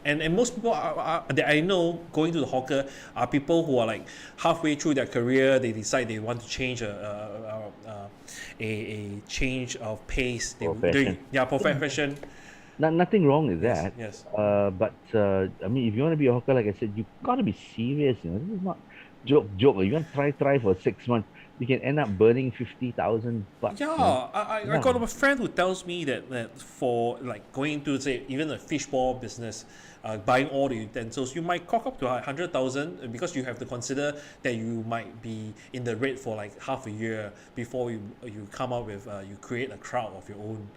and most people that I know going to the hawker are people who are like halfway through their career, they decide they want to change a change of pace. Profession. Profession. Nothing wrong with that. Yes. But I mean, if you want to be a hawker, like I said, you gotta be serious. This is not joke. You want to try for 6 months, you can end up burning 50,000 bucks. Yeah, I got a friend who tells me that for like going into say even a fishball business, buying all the utensils, you might cock up to 100,000 because you have to consider that you might be in the red for like half a year before you come up with you create a crowd of your own.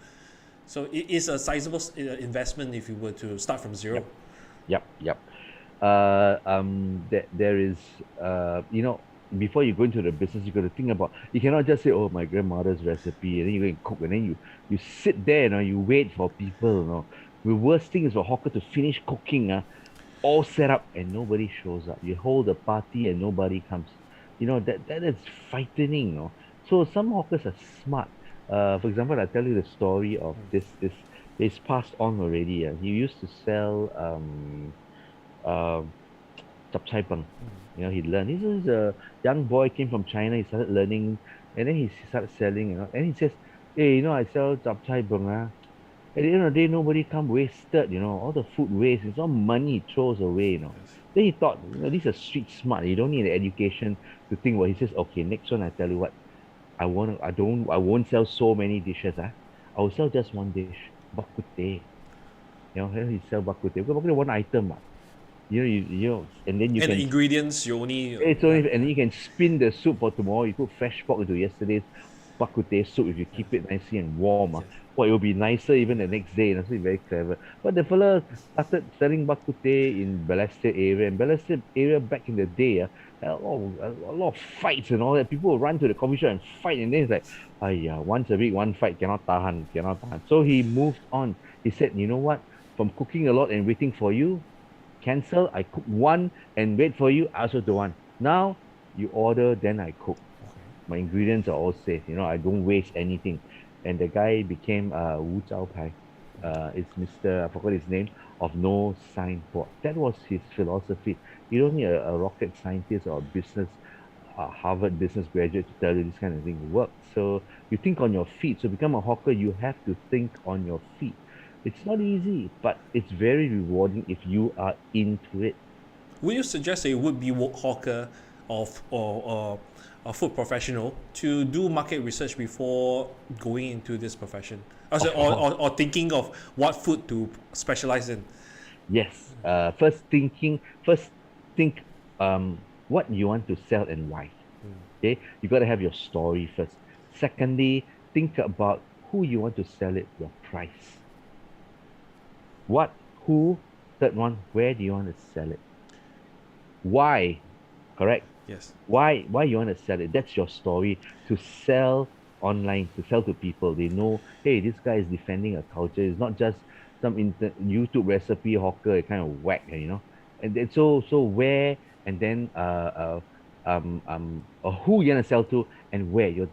So it is a sizable investment if you were to start from zero. Yep. There is, before you go into the business, you got to think about. You cannot just say, "Oh, my grandmother's recipe," and then you go and cook, and then you sit there, you wait for people. The worst thing is for hawker to finish cooking, all set up, and nobody shows up. You hold a party and nobody comes. That is frightening. So some hawkers are smart. For example, I'll tell you the story of this. It's passed on already. He used to sell chap chai peng. He learned. This is a young boy, came from China. He started learning, and then he started selling. And he says, "Hey, I sell chap chai peng. At the end of the day, nobody come wasted. All the food waste. It's all money he throws away. Then he thought, these are street smart. You don't need an education to think. Well, he says, okay, next one, I tell you what. I won't sell so many dishes. I will sell just one dish, bak kut teh. He sell bak kut teh. Bak kut teh one item. And then you And can. the ingredients you only. It's only, and then you can spin the soup for tomorrow. You put fresh pork into yesterday's bak kut teh soup. If you keep it nicely and warm, it will be nicer even the next day. That's very clever. But the fella started selling bak kut teh in Balestier area. And Balestier area back in the day, a lot of fights and all that. People will run to the coffee shop and fight, and then it's like, once a week, one fight, cannot tahan. So he moved on. He said, you know what? From cooking a lot and waiting for you, cancel. I cook one and wait for you. I also don't want. Now you order, then I cook. My ingredients are all safe. I don't waste anything. And the guy became Wu Zhao Pai. It's Mr. I forgot his name, of no signboard. That was his philosophy. You don't need a rocket scientist or a business, Harvard business graduate to tell you this kind of thing works. So you think on your feet. So become a hawker, you have to think on your feet. It's not easy, but it's very rewarding if you are into it. Would you suggest a would-be hawker or a food professional to do market research before going into this profession? Or thinking of what food to specialize in? Yes. First think what you want to sell and why. Okay, you got to have your story first. Secondly, think about who you want to sell it, your price. What, who, third one, where do you want to sell it? Why, correct? Yes. Why you want to sell it? That's your story. To sell online, to sell to people. They know, hey, this guy is defending a culture. It's not just some YouTube recipe hawker kind of whack, And then so where, and then who you're gonna sell to, and where your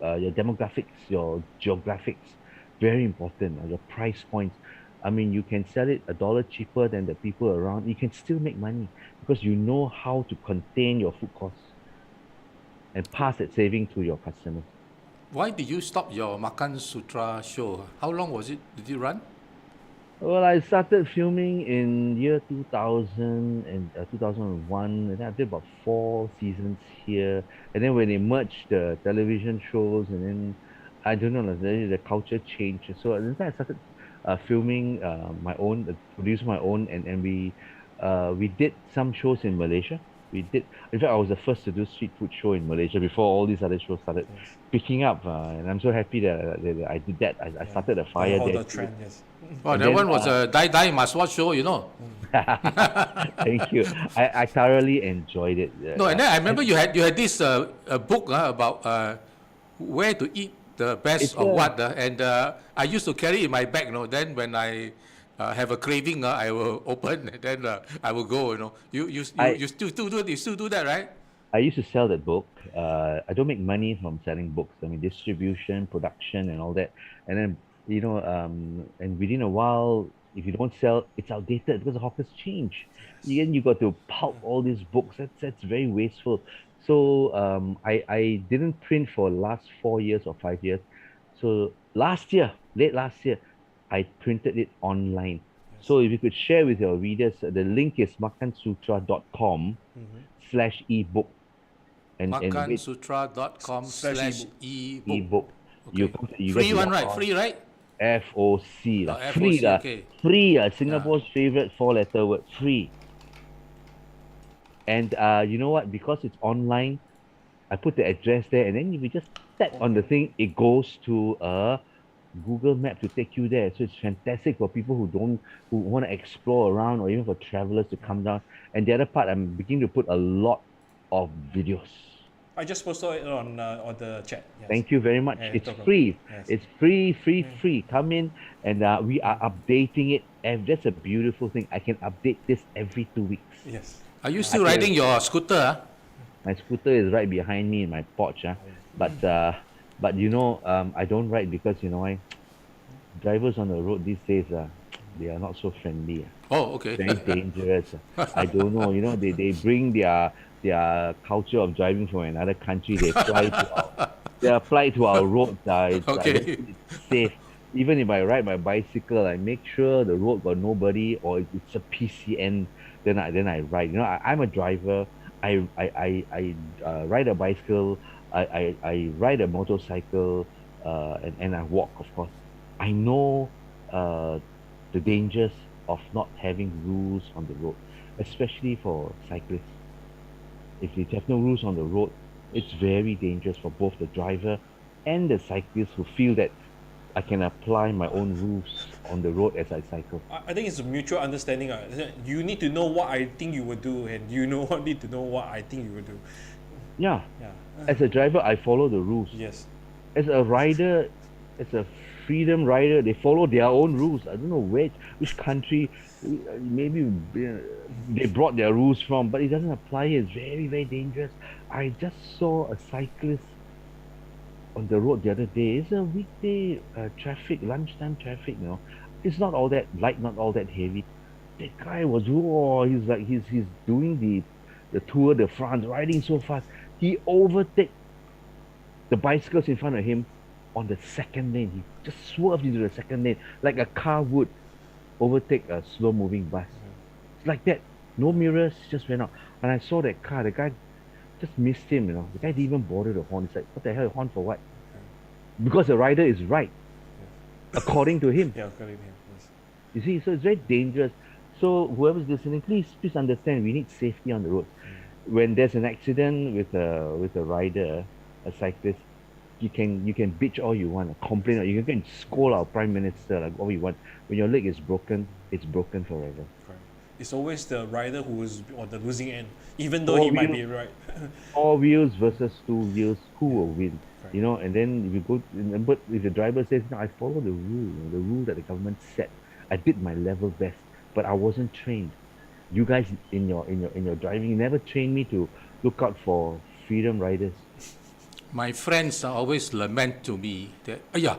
demographics, your geographics, very important. Your price points. I mean, you can sell it $1 cheaper than the people around. You can still make money because you know how to contain your food costs and pass that saving to your customers. Why did you stop your Makan Sutra show? How long was it? Did it run? Well, I started filming in year 2000 and 2001, and then I did about 4 seasons here. And then when they merged the television shows, and then I don't know, the culture changed. So then I started filming my own, produced my own, and we did some shows in Malaysia. We did. In fact, I was the first to do street food show in Malaysia before all these other shows started Yes. picking up. And I'm so happy that I did that. I started a fire Hold there the too. trend. Yes. Well, And that then one was a die must watch show, you know. thank you. I thoroughly enjoyed it. No, and then I remember you had this a book about where to eat the best It's of a what, and I used to carry it in my bag. Then when I have a craving, I will open and then I will go. I You still do that, right? I used to sell that book. I don't make money from selling books. I mean, distribution, production, and all that. And then, and within a while, if you don't sell, it's outdated because the hawkers change. Then you got to pulp all these books. That's very wasteful. So I didn't print for last 4 years or 5 years. So late last year, I printed it online. Yes. So if you could share with your readers, the link is makansutra.com Mm-hmm. slash ebook and with Makansutra.com Slash slash ebook. ebook. ebook Okay. you get Free to one, log right? on Free, right? FOC lah, free FOC, lah, okay. free Yeah. Singapore's favorite 4 letter word, free. And you know what? Because it's online, I put the address there, and then if you just tap on the thing, it goes to a Google Map to take you there. So it's fantastic for people who want to explore around, or even for travelers to come down. And the other part, I'm beginning to put a lot of videos. I just posted it on the chat. Yes. Thank you very much. Yeah, It's no problem. free. Yes. It's free. Come in, and we are updating it. That's a beautiful thing. I can update this every 2 weeks. Yes. Are you still riding your scooter? My scooter is right behind me in my porch. But I don't ride because drivers on the road these days they are not so friendly. Oh, okay. Very dangerous. I don't know. They bring their culture of driving from another country. They apply to our roads. I don't Okay. think it's safe. Even if I ride my bicycle, I make sure the road got nobody, or if it's a PCN, then I ride. I'm a driver. I ride a bicycle. I ride a motorcycle, and I walk, of course. I know the dangers of not having rules on the road, especially for cyclists. If you have no rules on the road, it's very dangerous for both the driver and the cyclist who feel that I can apply my own rules on the road as I cycle. I think it's a mutual understanding. You need to know what I think you will do, and need to know what I think you will do. Yeah. Yeah. As a driver, I follow the rules. Yes. As a rider, as a freedom rider, they follow their own rules. I don't know which country, maybe they brought their rules from, but it doesn't apply here. It's very, very dangerous. I just saw a cyclist on the road the other day. It's a weekday traffic, lunchtime traffic. It's not all that light, not all that heavy. That guy was, he's like he's doing the Tour de France, riding so fast. He overtook the bicycles in front of him on the second lane. He just swerved into the second lane like a car would overtake a slow-moving bus. It's like that. No mirrors, just went out. And I saw that car. The guy just missed him. The guy didn't even bother to horn. It's like, what the hell, horn for what? Because the rider is right, according to him. Yeah, according to him. Yes. You see, so it's very dangerous. So whoever's listening, please understand, we need safety on the road. When there's an accident with a rider, a cyclist, you can bitch all you want, complain, you can scold our prime minister like all you want. When your leg is broken, it's broken forever. Correct. It's always the rider who is on the losing end, even though Four he might wheels, be right. four wheels versus two wheels, who will win? Correct. And then if you go, but if the driver says, no, I follow the rule, the rule that the government set, I did my level best, but I wasn't trained. You guys in your driving, you never trained me to look out for freedom riders. My friends always lament to me that, oh yeah,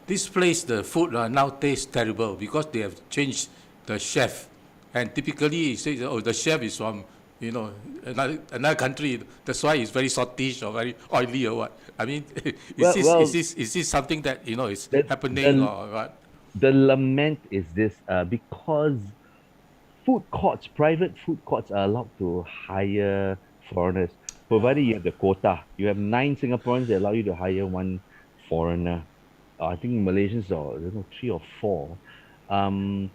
this place, the food now tastes terrible because they have changed the chef. And typically he says, oh, the chef is from, another country. That's why it's very saltish or very oily or what. I mean, is Well, this, is well, this, is this something that, is the happening the or what? the lament is this, because food courts, private food courts are allowed to hire foreigners, provided you have the quota. You have 9 Singaporeans, they allow you to hire one foreigner. I think Malaysians are, I don't know, 3 or 4. Um,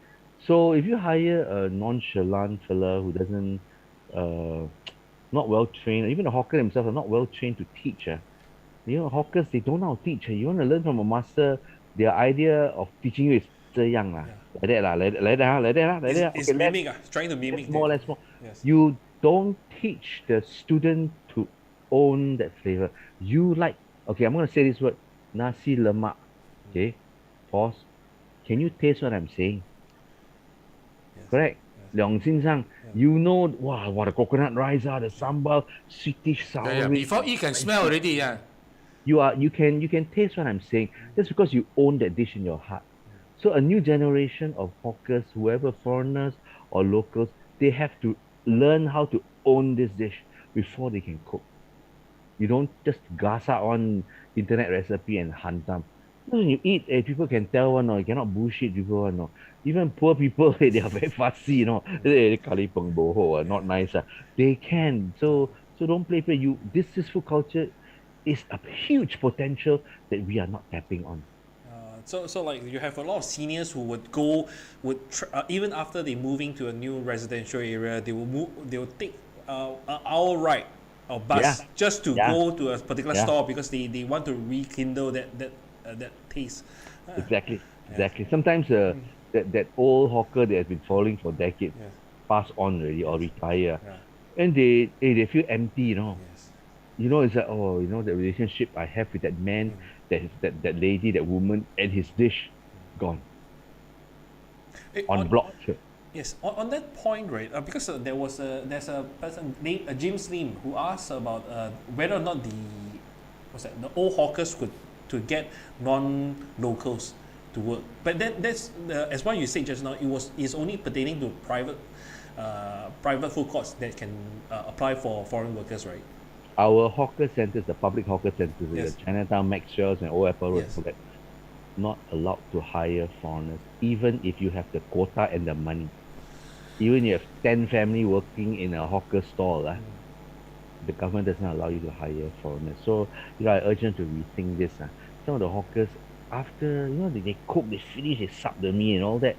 so if you hire a nonchalant fella who doesn't, uh, not well trained, even the hawker themselves are not well trained to teach. Hawkers, they don't know how to teach. You want to learn from a master, their idea of teaching you is 这样 lah, Yeah. like that lah, like that, like that, like that. It's Okay, let's mimic, trying to let's mimic more, the. let's more. Yes. You don't teach the student to own that flavor. You like, okay, I'm gonna say this word, nasi lemak. Okay, pause. Can you taste what I'm saying? Yes. Correct. Yes. 两心上, you know, wow, the coconut rice, the sambal, sweetish, sour. Yeah, before you can smell already, yeah. You can taste what I'm saying. Just because you own that dish in your heart. So a new generation of hawkers, whoever foreigners or locals, they have to learn how to own this dish before they can cook. You don't just gasak on internet recipe and hantam. When you eat, people can tell one, no, you cannot bullshit people one, no. Even poor people, they are very fussy, kalipeng boho, not nice. They can. So don't play. This food culture is a huge potential that we are not tapping on. So like you have a lot of seniors who even after they moving to a new residential area, they will take an hour ride or bus Yeah. just to Yeah. go to a particular Yeah. store because they want to rekindle that taste. Exactly. Sometimes that old hawker that has been following for decades Yes. pass on already or retire, Yeah. and they feel empty. Yes. It's like, oh, the relationship I have with that man, that lady, that woman, and his dish, gone on block. Yes, on that point, right? Because there's a person named James Lim who asked about whether or not the old hawkers could to get non-locals to work. But that's as what you said just now. It's only pertaining to private food courts that can apply for foreign workers, right? Our hawker centers, the public hawker centers, Yes. the Chinatown, Maxwell's, and Old Apple Road, Yes. not allowed to hire foreigners, even if you have the quota and the money. Even if you have 10 family working in a hawker stall, the government does not allow you to hire foreigners. So, I urge them to rethink this. Some of the hawkers, after, they cook, they finish, they suck the meat and all that.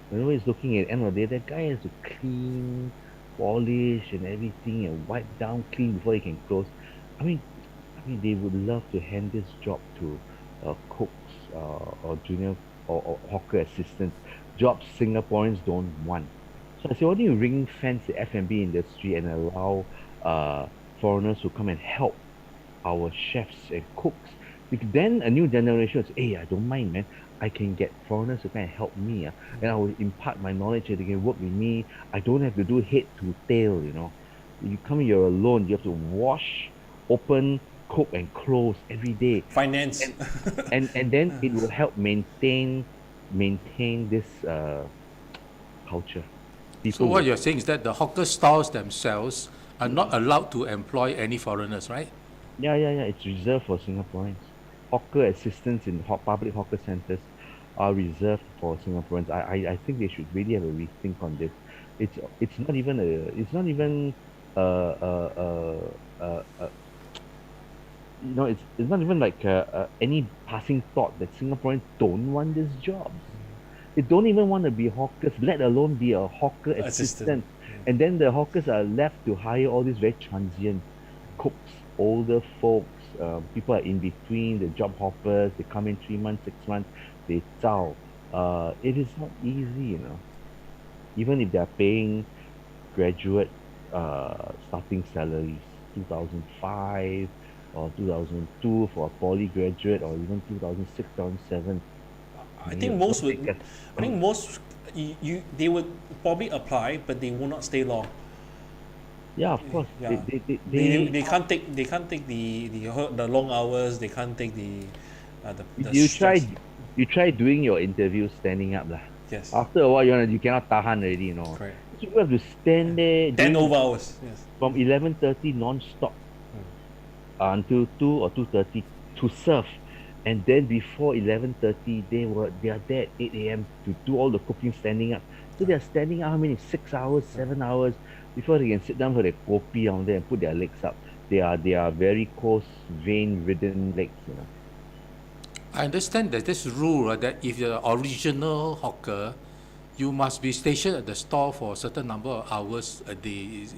Whenever he's looking at the end of the day, that guy has to clean, polish and everything and wipe down clean before he can close. I mean, they would love to hand this job to cooks or junior or hawker assistants, jobs Singaporeans don't want. So I say, why don't you ring fence the F&B industry and allow foreigners to come and help our chefs and cooks? Because then a new generation will say, hey, I don't mind, man. I can get foreigners to come and help me, and I will impart my knowledge and they can work with me. I don't have to do head to tail. You come, you're alone. You have to wash, open, cook, and close every day. Finance. And then it will help maintain this culture. So what you're saying is that the hawker stalls themselves are not allowed to employ any foreigners, right? Yeah. It's reserved for Singaporeans. Hawker assistants in public hawker centers are reserved for Singaporeans. I think they should really have a rethink on this. It's not even uh, uh, uh, uh, it's not even like any passing thought that Singaporeans don't want these jobs. They don't even want to be hawkers, let alone be a hawker assistant. And then the hawkers are left to hire all these very transient cooks, older folks, people are in between, the job hoppers, they come in 3 months, 6 months, they zao. It is not easy. even if they are paying graduate starting salaries, 2005 or 2002 for a poly graduate, or even 2006, 2007. I You think know, most they would. get I think most they would probably apply, but they will not stay long. yeah, of course. Yeah, They they can't take the long hours. They can't take the you stress. try doing your interview standing up lah. Yes, After a while, you cannot tahan already, you know. correct. You have to stand there 10 over doing hours. Yes. from 11:30 non-stop until 2 or 2:30 to serve, and then before 11:30 they are there at 8 a.m. to do all the cooking standing up. So they are standing up how many 6 hours, 7 hours before they can sit down for their kopi on there and put their legs up. They are very coarse vein ridden legs, you know. I understand that this rule that if you're an original hawker, you must be stationed at the store for a certain number of hours a day.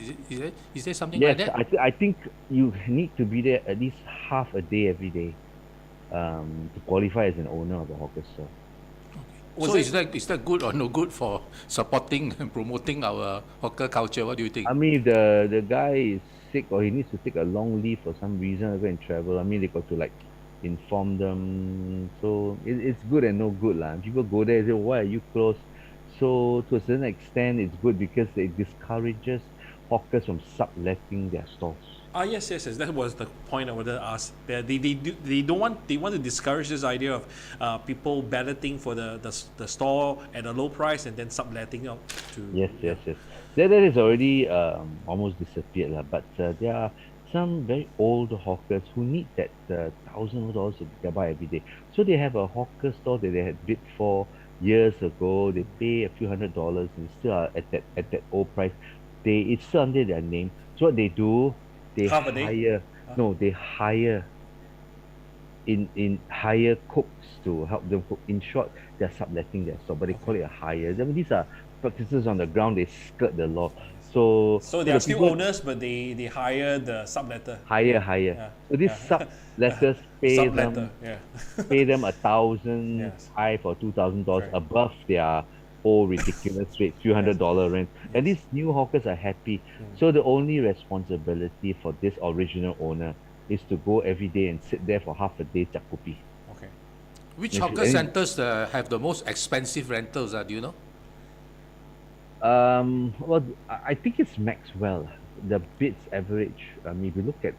Is there something like Yes, that? I think you need to be there at least half a day every day, to qualify as an owner of a hawker store. Was So it? is that good or no good for supporting and promoting our hawker culture? What do you think? I mean, if the guy is sick or he needs to take a long leave for some reason, go and travel. I mean, they got to like inform them. So it's good and no good lah. People go there and say, "Why are you closed?" So to a certain extent, it's good because it discourages hawkers from subletting their stalls. Yes. That was the point I wanted to ask. They don't want, they want to discourage this idea of people balloting for the store at a low price and then subletting out to. Yes, Yeah. yes, yes. That is already almost disappeared lah. But there are some very old hawkers who need that $1,000 to get by every day. So they have a hawker store that they had bid for years ago. They pay a few $100s and still are at that old price. It's still under their name. So what they do, they Half a day? hire no, they hire cooks to help them cook. In short, they're subletting their store, but they call it a hire. I mean, these are practices on the ground. They skirt the law. So they the are still people owners, but they hire the subletter. hire. Yeah. So these subletters pay Subletter. them Yeah. pay them Yes. $1,500 or $2,000 Correct. above their old ridiculous rate, few $100 rent. And these new hawkers are happy. So the only responsibility for this original owner is to go every day and sit there for half a day chakupi. Okay. Which If hawker any- centers have the most expensive rentals? Do you know? Well, I think it's Maxwell. The bids average. I mean, if you look at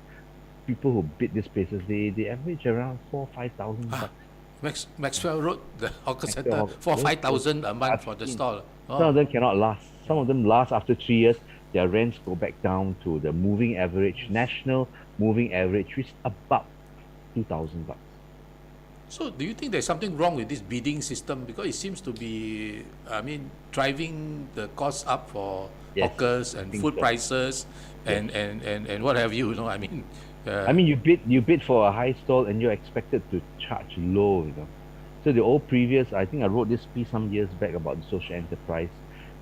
people who bid these places, they average around 4,000-5,000 bucks. Maxwell Road, the hawker Maxwell center, Hawker. 4,000-5,000 a month I've for the seen. stall. Some of them cannot last. Some of them last after 3 years. Their rents go back down to the moving average, national moving average, which is about 2,000 bucks. So do you think there's something wrong with this bidding system? Because it seems to be, driving the costs up for Yes, hawkers I and think food so. prices and what have you, I mean. I mean, you bid for a high stall and you're expected to charge low, you know. So the old previous, I think I wrote this piece some years back about the social enterprise.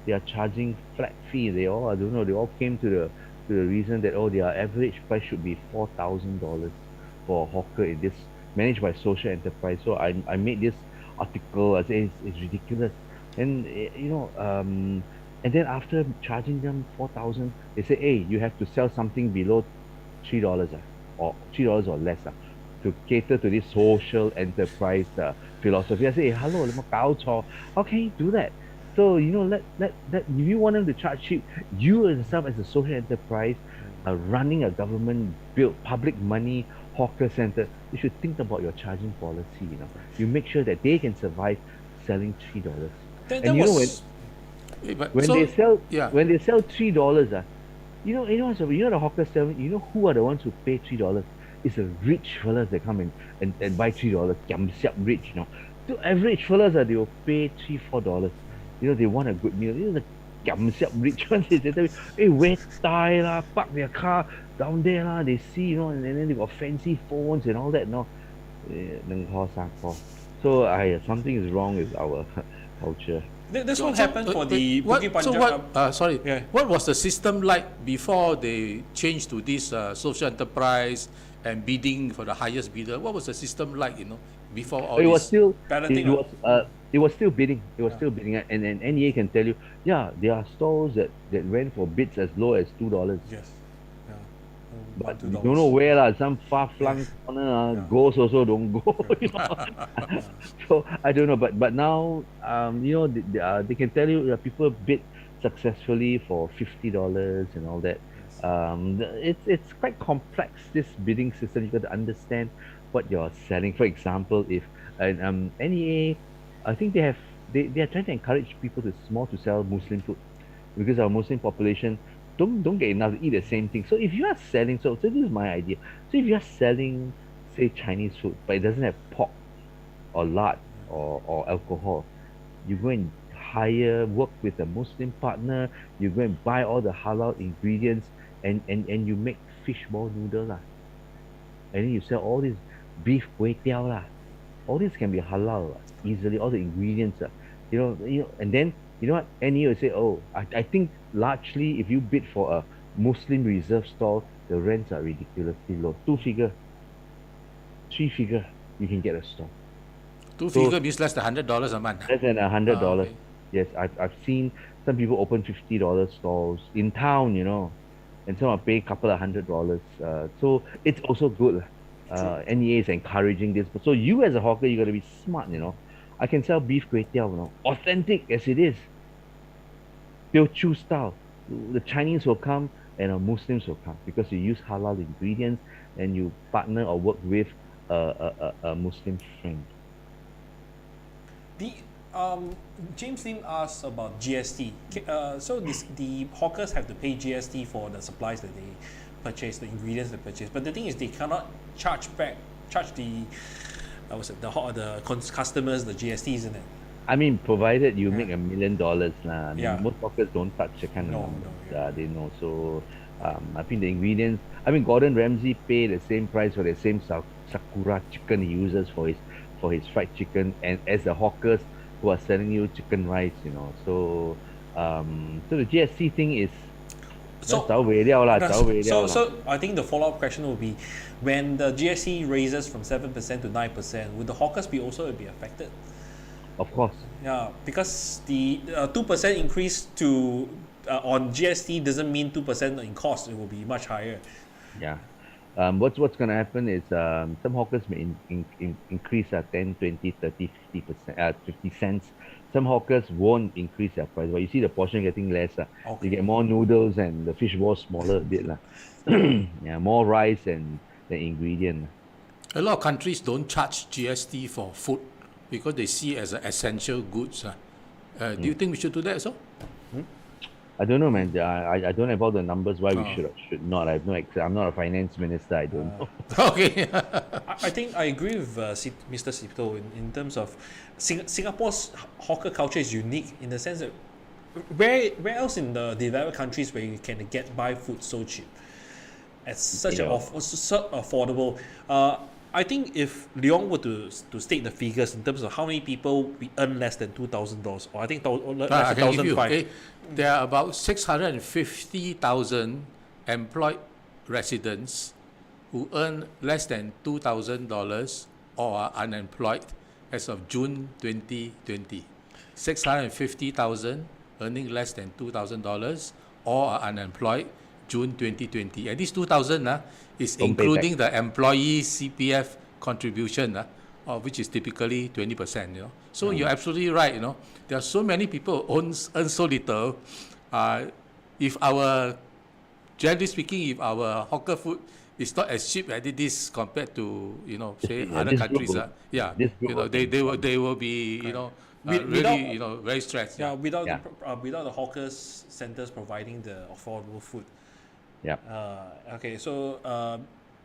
They are charging flat fee. They all, I don't know, they all came to the reason that their average price should be $4,000 for a hawker in this managed by social enterprise. So I made this article. I say it's ridiculous, and and then after charging them 4,000, they say, hey, you have to sell something below $3 or $3 or less to cater to this social enterprise philosophy. I say, hey, hello, how can you do that? So let if you want them to charge cheap, you yourself as a social enterprise, running a government built public money hawker center, you should think about your charging policy. You make sure that they can survive selling $3. That And you know was. when they sell yeah. $3, the hawker selling, who are the ones who pay $3? It's the rich fellas that come and buy $3. Giam siap rich, The average fellas they will pay $3-4. They want a good meal. The giam siap rich ones, they tell me, hey, where die lah, park their car down there lah. They see, and then they got fancy phones and all that, So something is wrong with our culture. This what happened for the what, Bukit so Panjang. what, sorry, Yeah. what was the system like before they changed to this social enterprise and bidding for the highest bidder? What was the system like, before all It was this. still Balloting, it was still bidding. It was still bidding, and NEA can tell you, yeah, there are stalls that went for bids as low as $2. yes. Yeah. But $2. you don't know where lah. Some far-flung corner, Yeah. ghosts also don't go. You know? So I don't know, but now, they can tell you people bid successfully for $50 and all that. Yes. It's quite complex, this bidding system. You got to understand what you're selling. For example, if NEA, I think they are trying to encourage people to sell Muslim food, because our Muslim population don't get enough to eat the same thing. So if you are selling, so this is my idea. So if you are selling, say, Chinese food, but it doesn't have pork or lard or alcohol, you go and work with a Muslim partner, you go and buy all the halal ingredients, and you make fishball noodle lah. And then you sell all this beef kway teow lah. All this can be halal lah, easily, all the ingredients lah. And then you know what? NEA will say, oh, I think largely if you bid for a Muslim reserve stall, the rents are ridiculously low. 2-figure, 3-figure, you can get a stall. Two-figure means less than $100 a month. Less than $100. Okay. Yes, I've seen some people open $50 stalls in town, and some are paying a couple of $100. So it's also good. NEA is encouraging this. But so you as a hawker, you got to be smart. I can sell beef kway teow, authentic as it is, Teochew style. The Chinese will come and Muslims will come because you use halal ingredients and you partner or work with a Muslim friend. The James Lim asked about GST. So the hawkers have to pay GST for the supplies that they purchase, the ingredients they purchase. But the thing is, they cannot charge the customers the GST, isn't it? I mean, provided you make $1 million, lah. I mean, most hawkers don't touch the kind of No, numbers. yeah. They know. So, I think the ingredients. I mean, Gordon Ramsay paid the same price for the same Sakura chicken he uses for his fried chicken, and as the hawkers who are selling you chicken rice, So, so the GST thing is. So, So I think the follow-up question will be, when the GST raises from 7% to 9%, would the hawkers be affected? of course. Yeah, because the 2% increase to on GST doesn't mean 2% in cost. It will be much higher. Yeah. What's going to happen is some hawkers may increase 10, 20, 30, 50%, 50 cents. Some hawkers won't increase their price, but you see the portion getting less. Okay. You get more noodles and the fish ball smaller a bit. Yeah, more rice and the ingredient. A lot of countries don't charge GST for food because they see it as an essential goods. Do you think we should do that so? I don't know, man. I don't have all the numbers why we should or should not. I have no. I'm not a finance minister. I don't know. Okay. I think I agree with Mr. Seetoh in terms of Singapore's hawker culture is unique in the sense that where else in the developed countries where you can buy food so cheap at such so affordable. I think if Leong were to state the figures in terms of how many people we earn less than $2,000, or I think I can give you. $1,500. There are about 650,000 employed residents who earn less than $2,000 or are unemployed as of June 2020. 650,000 earning less than $2,000 or are unemployed June 2020. And this 2,000 is including the employee CPF contribution, which is typically 20%. So you're absolutely right. There are so many people earn so little. Generally speaking, if our hawker food is not as cheap as it is compared to say other countries, they will be really very stressed. Yeah, without the hawkers centers providing the affordable food. Yeah. Okay, so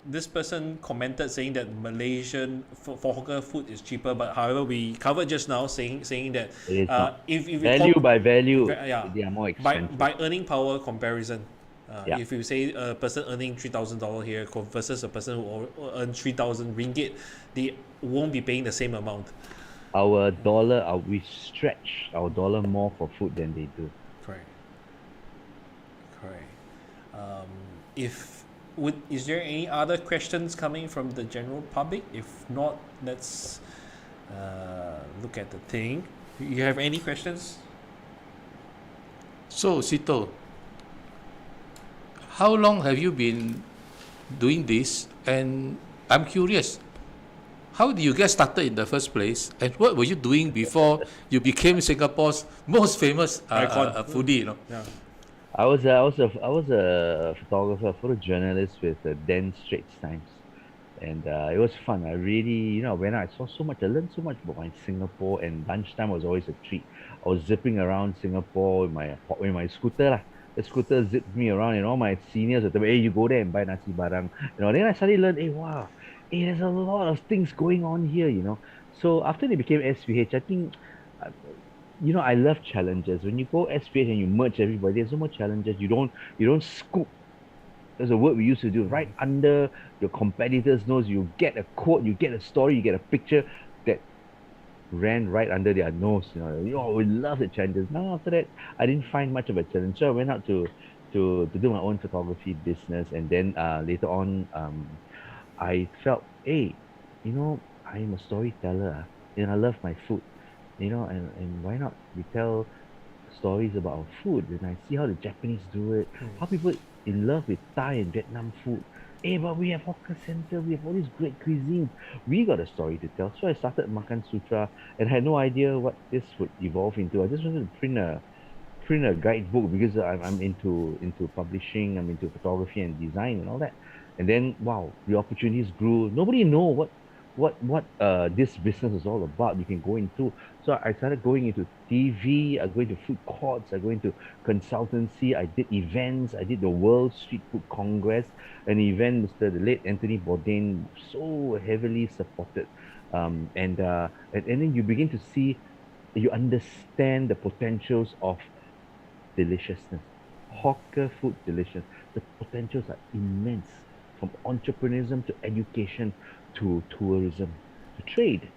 this person commented saying that Malaysian for hawker food is cheaper, but however we covered just now saying that if value by value, they are more by expensive. earning power comparison. Yeah. If you say a person earning $3,000 here versus a person who earns 3,000 ringgit, they won't be paying the same amount. Our dollar, we stretch our dollar more for food than they do. Correct. If is there any other questions coming from the general public? If not, let's look at the thing. You have any questions? So, Seetoh, how long have you been doing this? And I'm curious, how did you get started in the first place? And what were you doing before you became Singapore's most famous Icon. foodie? You know? Yeah. I was a photographer, photojournalist with the then Straits Times, and it was fun. I really, when I saw so much, I learned so much about my Singapore, and lunchtime was always a treat. I was zipping around Singapore with my scooter lah. The scooter zipped me around, and all my seniors would tell me, "Hey, you go there and buy nasi barang." Then I suddenly learned, "Hey, wow, hey, there's a lot of things going on here." So after they became SVH, I think uh, I love challenges. When you go SPH and you merge everybody, there's so much challenges. You don't scoop. There's a word we used to do right under your competitor's nose. You get a quote, you get a story, you get a picture that ran right under their nose. We love the challenges. Now after that, I didn't find much of a challenge. So I went out to do my own photography business, and then later on, I felt, hey, I'm a storyteller, and I love my food. And why not we tell stories about our food? And I see how the Japanese do it, how people in love with Thai and Vietnam food. Hey, but we have hawker center, we have all these great cuisines. We got a story to tell. So I started Makan Sutra, and I had no idea what this would evolve into. I just wanted to print a guidebook because I'm into publishing, I'm into photography and design and all that. And then wow, the opportunities grew. Nobody know what this business is all about. You can go into. So I started going into TV, I go into food courts, I go into consultancy, I did events, I did the World Street Food Congress, an event Mr. the late Anthony Bourdain so heavily supported. And then you begin to see, you understand the potentials of deliciousness. Hawker food delicious. The potentials are immense, from entrepreneurship to education to tourism to trade.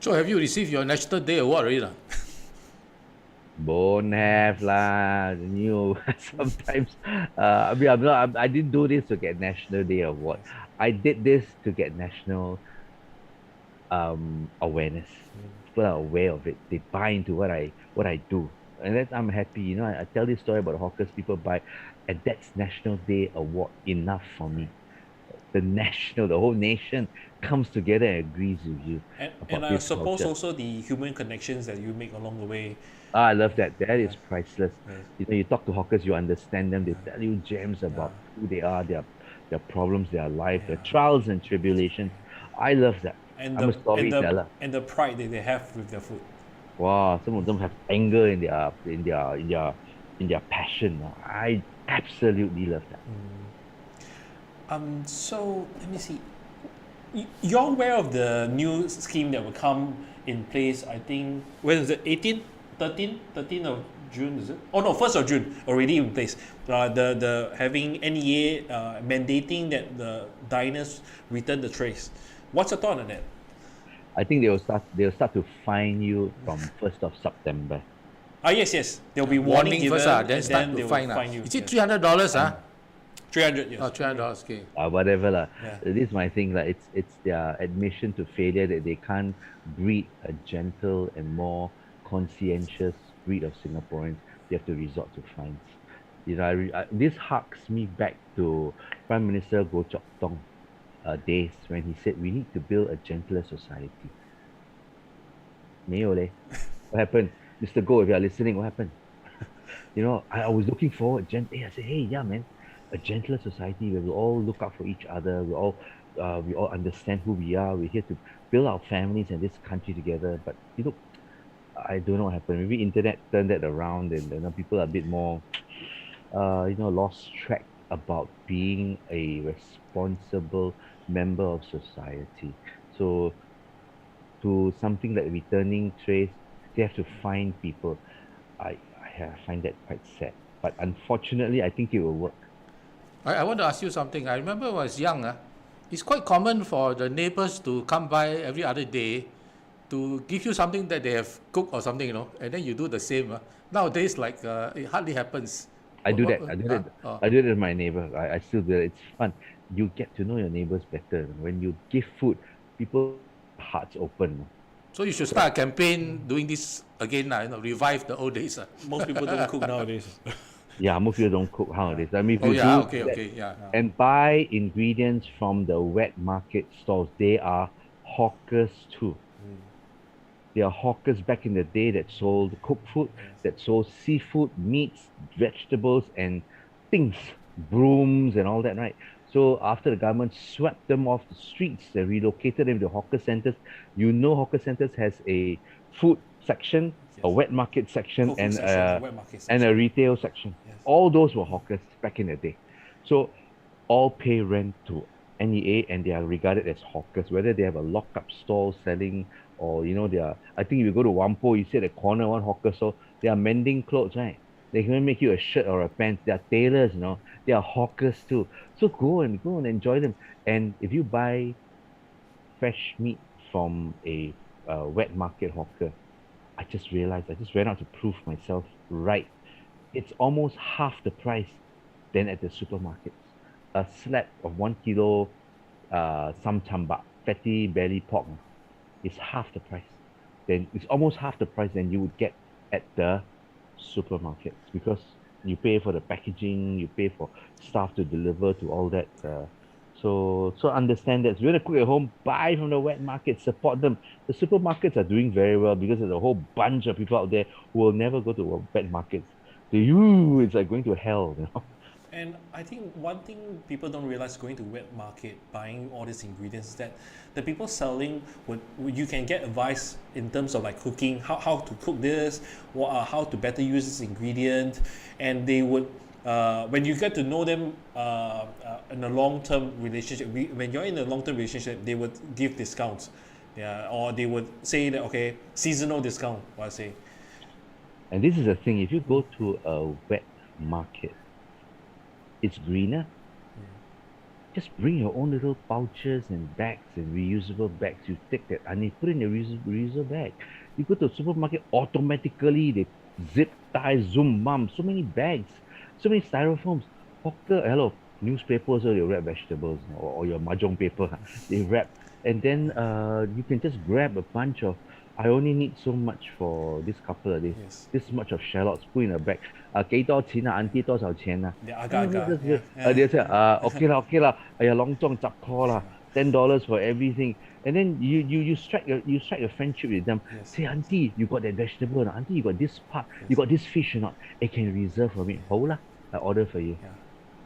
So, have you received your National Day Award already? Don't have lah. Sometimes, I didn't do this to get National Day Award. I did this to get national awareness. People are aware of it. They buy into what I do, and that I'm happy. I tell this story about the hawkers. People buy, and that's National Day Award enough for me. The whole nation comes together and agrees with you. And I suppose also the human connections that you make along the way. I love that. That is priceless. Yes. You talk to hawkers, you understand them. They tell you gems about who they are, their problems, their life, their trials and tribulations. I love that. I'm a storyteller. And the pride that they have with their food. Wow, some of them have anger in their passion. I absolutely love that. So let me see. You're aware of the new scheme that will come in place, I think, when is it? 13th of June, is it? Oh no, 1st of June, already in place. The having NEA mandating that the diners return the trays. What's your thought on that? I think they'll start to fine you from 1st of September. Yes. There'll be warning given, first, then and start then to they fine. will fine you. Is it $300? 300, yes. Oh, $300, okay. Whatever lah. Yeah. This is my thing lah. It's their admission to failure that they can't breed a gentle and more conscientious breed of Singaporeans. They have to resort to fines. This harks me back to Prime Minister Goh Chok Tong days when he said we need to build a gentler society. 没有嘞. What happened? Mr. Goh, if you are listening, what happened? I was looking forward. I said, hey, yeah, man, a gentler society where we all look out for each other. We all understand who we are. We're here to build our families and this country together. But I don't know what happened. Maybe internet turned that around, and people are a bit more, lost track about being a responsible member of society. So, to something like returning trays, they have to find people. I find that quite sad. But unfortunately, I think it will work. I want to ask you something. I remember when I was young, it's quite common for the neighbors to come by every other day to give you something that they have cooked or something, and then you do the same. Nowadays, it hardly happens. I do that. I do it with my neighbor. I still do it. It's fun. You get to know your neighbors better. When you give food, people hearts open. So you should start a campaign doing this again, revive the old days. Most people don't cook nowadays. Yeah, most people don't cook nowadays. I mean, if Oh you yeah, do okay, that okay, yeah. and buy ingredients from the wet market stalls, they are hawkers too. They are hawkers back in the day that sold cooked food, that sold seafood, meats, vegetables, and things, brooms, and all that, right? So after the government swept them off the streets, they relocated them to hawker centers. You know, hawker centers has a food section, Yes. a wet market section, Cold food section and wet market and section. a retail section. Yes. All those were hawkers back in the day. So all pay rent to NEA and they are regarded as hawkers, whether they have a lock-up stall selling or they are. I think if you go to Wampo, you see at the corner one hawker store, they are mending clothes, right? They can make you a shirt or a pants. They are tailors, They are hawkers too. So go and enjoy them. And if you buy fresh meat from a wet market hawker, I just realized I just went out to prove myself right. It's almost half the price than at the supermarkets. A slab of 1 kilo some chamba, fatty belly pork is half the price. Then it's almost half the price than you would get at the supermarkets because you pay for the packaging, you pay for staff to deliver to all that. So understand that. If you want to cook at home, buy from the wet market, support them. The supermarkets are doing very well because there's a whole bunch of people out there who will never go to wet markets. To you, it's like going to hell. And I think one thing people don't realize going to wet market, buying all these ingredients, is that the people selling you can get advice in terms of like cooking, how to cook this, how to better use this ingredient, and they would when you get to know them in a long-term relationship, when you're in a long-term relationship, they would give discounts, or they would say that okay, seasonal discount, what I say. And this is the thing, if you go to a wet market, it's greener. Just bring your own little pouches and bags and reusable bags. You take that and you put in a reusable bag. You go to a supermarket, automatically they zip tie, zoom, mum, so many bags, so many styrofoams. Hawker, hello, newspapers or your wrap vegetables or your mahjong paper, they wrap. And then you can just grab a bunch of, I only need so much for this couple of days. Yes. This much of shallots, put in a bag. 几多钱啊 auntie 多少钱啊 The agar-agar, they say okay lah !aiya! 隆重 10 call lah $10 for everything and then you strike a friendship with them. Yes. Say auntie, you got that vegetable or not? Auntie, you got this part, you got this fish or not? I can reserve for me. Hold lah, I order for you.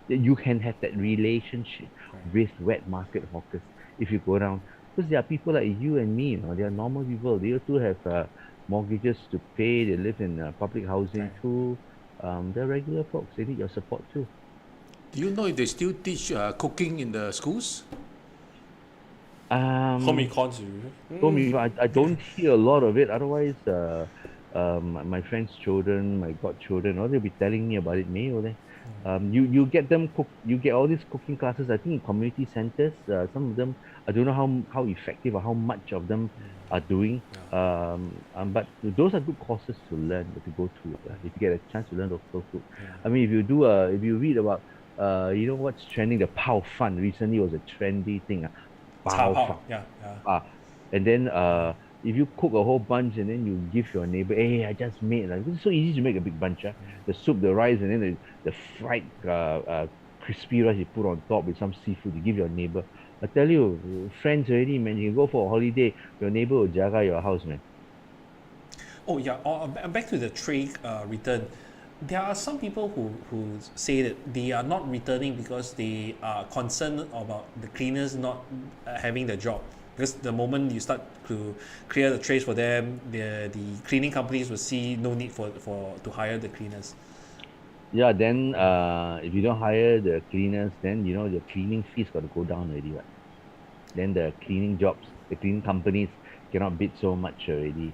You can have that relationship with wet market hawkers if you go down, because there are people like you and me, they are normal people. They too have mortgages to pay. They live in public housing too. They're regular folks. They need your support too. Do you know if they still teach cooking in the schools? Home econs. I don't hear a lot of it. Otherwise, my friends' children, my godchildren, they'll be telling me about it. You get them cook. You get all these cooking classes. I think in community centers. Some of them, I don't know how effective or how much of them are doing. But those are good courses to learn, to go to. If you get a chance to learn local food. I mean, if you read about, what's trending, the Pao Fan recently was a trendy thing. Pao Fan. And then if you cook a whole bunch and then you give your neighbor, hey, I just made, it's so easy to make a big bunch. The soup, the rice, and then the fried crispy rice you put on top with some seafood, you give your neighbor. I tell you, friends already, man, you go for a holiday, your neighbor will jaga your house, man. Oh yeah, back to the tray return. There are some people who say that they are not returning because they are concerned about the cleaners not having the job. Because the moment you start to clear the trays for them, the cleaning companies will see no need for to hire the cleaners. Yeah, then if you don't hire the cleaners, then your cleaning fees got to go down already, right? Then the cleaning jobs, the cleaning companies cannot bid so much already.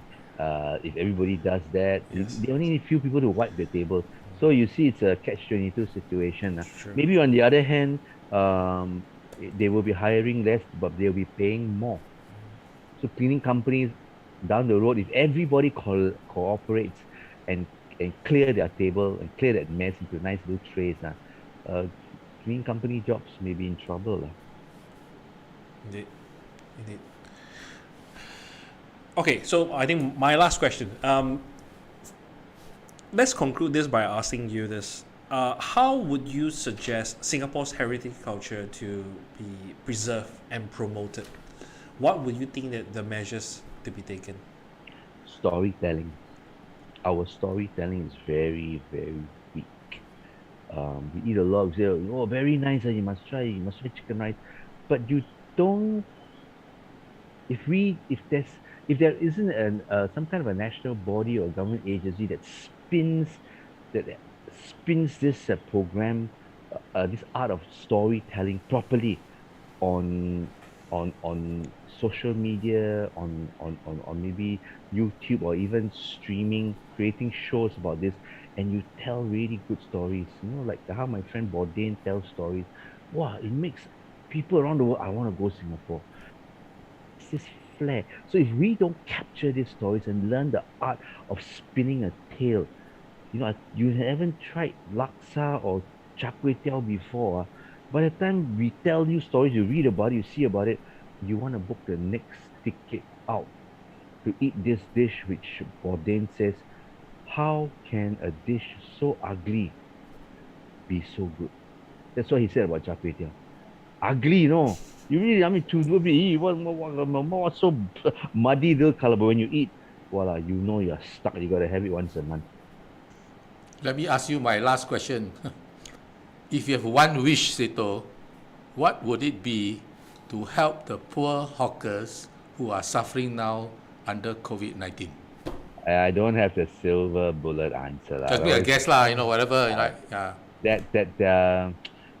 If everybody does that, they only need few people to wipe the table. So you see, it's a catch-22 situation. Sure. Maybe on the other hand, they will be hiring less, but they'll be paying more. So cleaning companies down the road, if everybody cooperates and and clear their table and clear that mess into nice little trays. Green company jobs may be in trouble. Indeed. Indeed. Okay, so I think my last question. Let's conclude this by asking you this. How would you suggest Singapore's heritage culture to be preserved and promoted? What would you think that the measures to be taken? Storytelling. Our storytelling is very, very weak. We eat a lot. We say, oh, very nice. You must try. You must try chicken rice. But you don't. If there isn't some kind of a national body or government agency that spins this program, this art of storytelling properly on social media, on maybe YouTube or even streaming, creating shows about this, and you tell really good stories. Like how my friend Bourdain tells stories. Wow, it makes people around the world I want to go Singapore. It's this flair. So if we don't capture these stories and learn the art of spinning a tale, you haven't tried laksa or char kway teow before. By the time we tell you stories, you read about it, you see about it, you want to book the next ticket out to eat this dish, which Bourdain says, how can a dish so ugly be so good? That's what he said about char kway teow. Ugly, no. You really, I mean, to be what's so muddy little color, but when you eat, voila, you're stuck. You gotta have it once a month. Let me ask you my last question. If you have one wish, Seetoh, what would it be to help the poor hawkers who are suffering now under COVID-19? I don't have the silver bullet answer. Just be a guess lah, whatever, yeah. That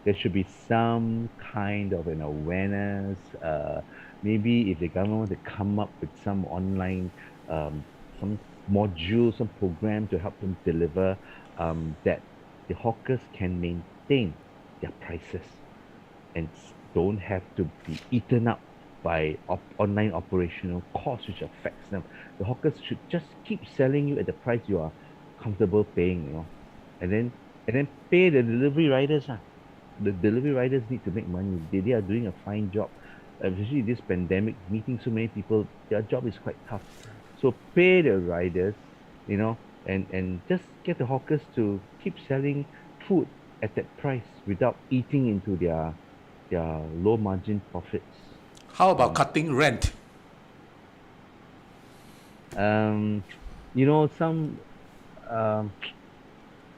there should be some kind of an awareness. Maybe if the government wants to come up with some online, some module, some program to help them deliver, that the hawkers can maintain their prices and don't have to be eaten up by online operational costs, which affects them. The hawkers should just keep selling you at the price you are comfortable paying, and then pay the delivery riders. The delivery riders need to make money. They are doing a fine job. Especially this pandemic, meeting so many people, their job is quite tough. So pay the riders, and just get the hawkers to keep selling food at that price without eating into their low margin profits. How about cutting rent? Some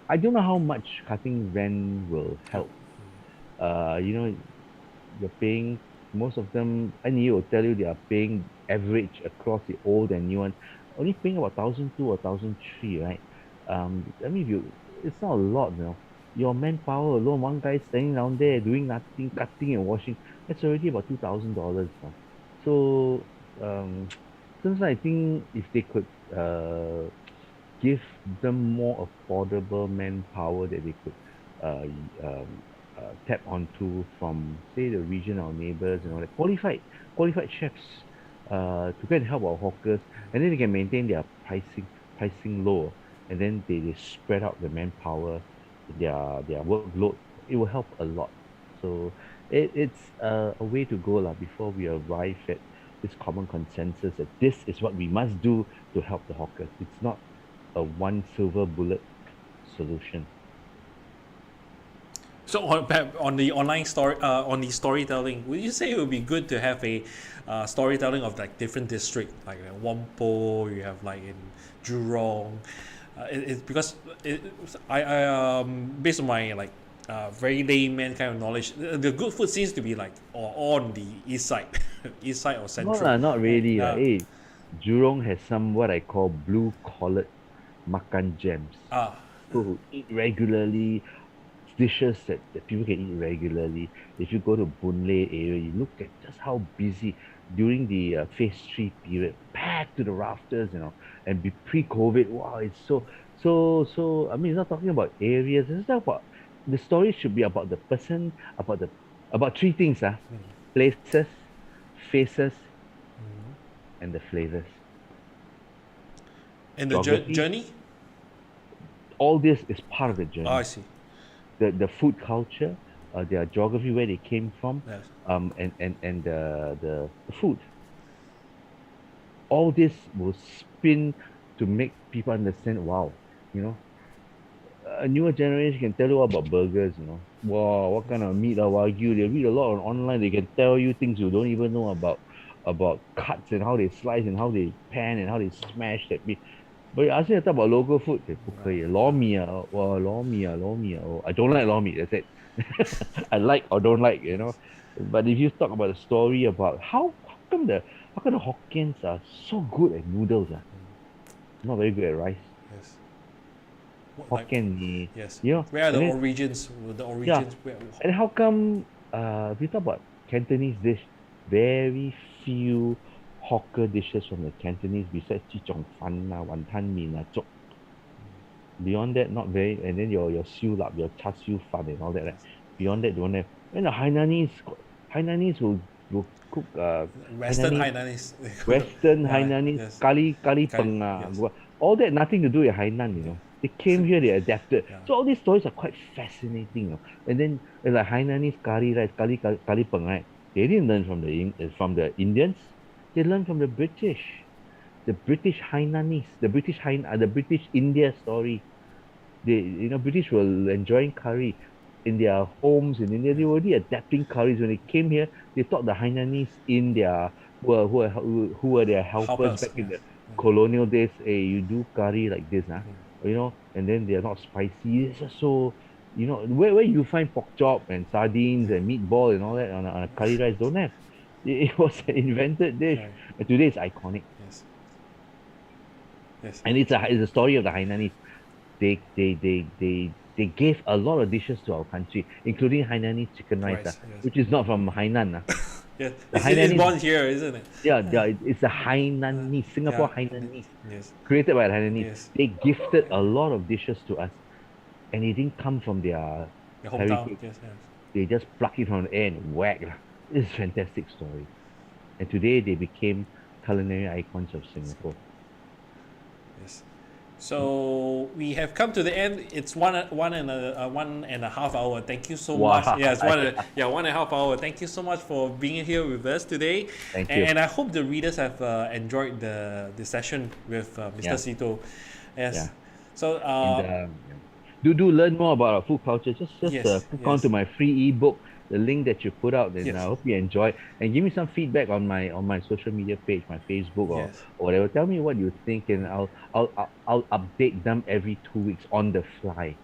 I don't know how much cutting rent will help. You're paying, most of them, NEA will tell you they are paying average across the old and new one, only paying about 1,200 or 1,300, right? I mean, it's not a lot, Your manpower alone, one guy standing down there doing nothing, cutting and washing, that's already about $2,000. So, sometimes I think if they could give them more affordable manpower that they could tap onto from, say, the region or neighbors, like qualified chefs, to go and help our hawkers, and then they can maintain their pricing low, and then they spread out the manpower, their workload. It will help a lot. So it's a way to go before we arrive at this common consensus that this is what we must do to help the hawkers. It's not a one silver bullet solution. So on the online story, on the storytelling, would you say it would be good to have a storytelling of like different districts, like Whampoa, you have like in Jurong, it's because based on my very layman kind of knowledge, the good food seems to be like on the east side, east side or central. No, not really. Yeah. Jurong has some what I call blue collared makan gems. People who eat regularly, dishes that people can eat regularly. If you go to Boon Lay area, you look at just how busy during the phase 3 period, packed to the rafters, and be pre-COVID. Wow, it's so. I mean, it's not talking about areas. It's not about, the story should be about the person, about three things, places, faces, and the flavors. And the Geography. journey. all this is part of the journey. Oh, I see. The food culture, their geography, where they came from, Yes. and the food. All this will spin to make people understand. Wow, you know, a newer generation can tell you about burgers. You know, wow, what kind of meat are wagyu? They read a lot online. They can tell you things you don't even know about cuts and how they slice and how they pan and how they smash that meat. But you ask me to talk about local food, 不可以. Lor mee, wow, lor mee, lor mee. Oh, I don't like lor mee. That's it. I like or don't like, you know. But if you talk about the story about how come the Hokkiens are so good at noodles, not very good at rice. Yes. Like, Hokkien mee, yes. you know. Where are the and then- origins? The yeah, origins. Where, and how come if you talk about Cantonese dish, very few hawker dishes from the Cantonese besides chi chong fan lah, wanton mee lah, zop. Beyond that, not very. And then your siu lap, your char siu fan and all that. Right? Beyond that, don't have. And the Hainanese will cook Western Hainanese, Hainanese. Western Yeah, Hainanese, yes. kari Kari, peng yes. all that nothing to do with Hainan, you know. They came here, they adapted. Yeah. So all these stories are quite fascinating. You know? And then like Hainanese curry rice, kari peng, right? They didn't learn from the Indians. They learned from the British. The British Hainanese, the British India story. British were enjoying curry in their homes in India. They were already adapting curries. When they came here, they taught the Hainanese in their who were their helpers back in the colonial days. Hey, you do curry like this, and then they are not spicy. It's just so, where you find pork chop and sardines and meatball and all that on a curry rice, don't have. It was an invented dish, Right. and today it's iconic. Yes. Yes. And it's a story of the Hainanese. They gave a lot of dishes to our country, including Hainanese chicken rice, Rice, yes. which is not from Hainan. Yeah. The It's Hainanese- born here, isn't it? Yeah, it's a Hainanese, Singapore Yeah. Hainanese, Yes. created by the Hainanese. Yes. They gifted a lot of dishes to us, and it didn't come from their Your hometown. heritage. Yes. Yes. They just plucked it from the air and whack. It's a fantastic story. And today they became culinary icons of Singapore. Yes. So we have come to the end. It's one and a half hour. Thank you so Wow. much. Yes, 1.5 hour. Thank you so much for being here with us today. Thank you. And I hope the readers have enjoyed the session with Mr. Yeah. Seetoh. Yes. Yeah. So And, do learn more about our food culture. Just Yes, click on to my free ebook, the link that you put out, and Yes. I hope you enjoy. And give me some feedback on my social media page, my Facebook or Yes. whatever. Tell me what you think, and I'll update them every 2 weeks on the fly.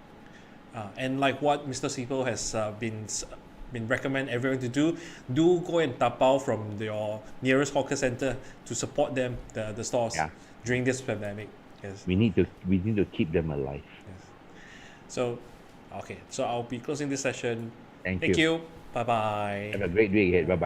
and like what Mr. Seetoh has been recommend everyone to do go and tapao from your nearest hawker center to support them, the stores, Yeah. during this pandemic. Yes. We need to keep them alive. Yes. So, okay. So I'll be closing this session. Thank Thank you. you. Bye bye. Have a great week ahead. Bye bye.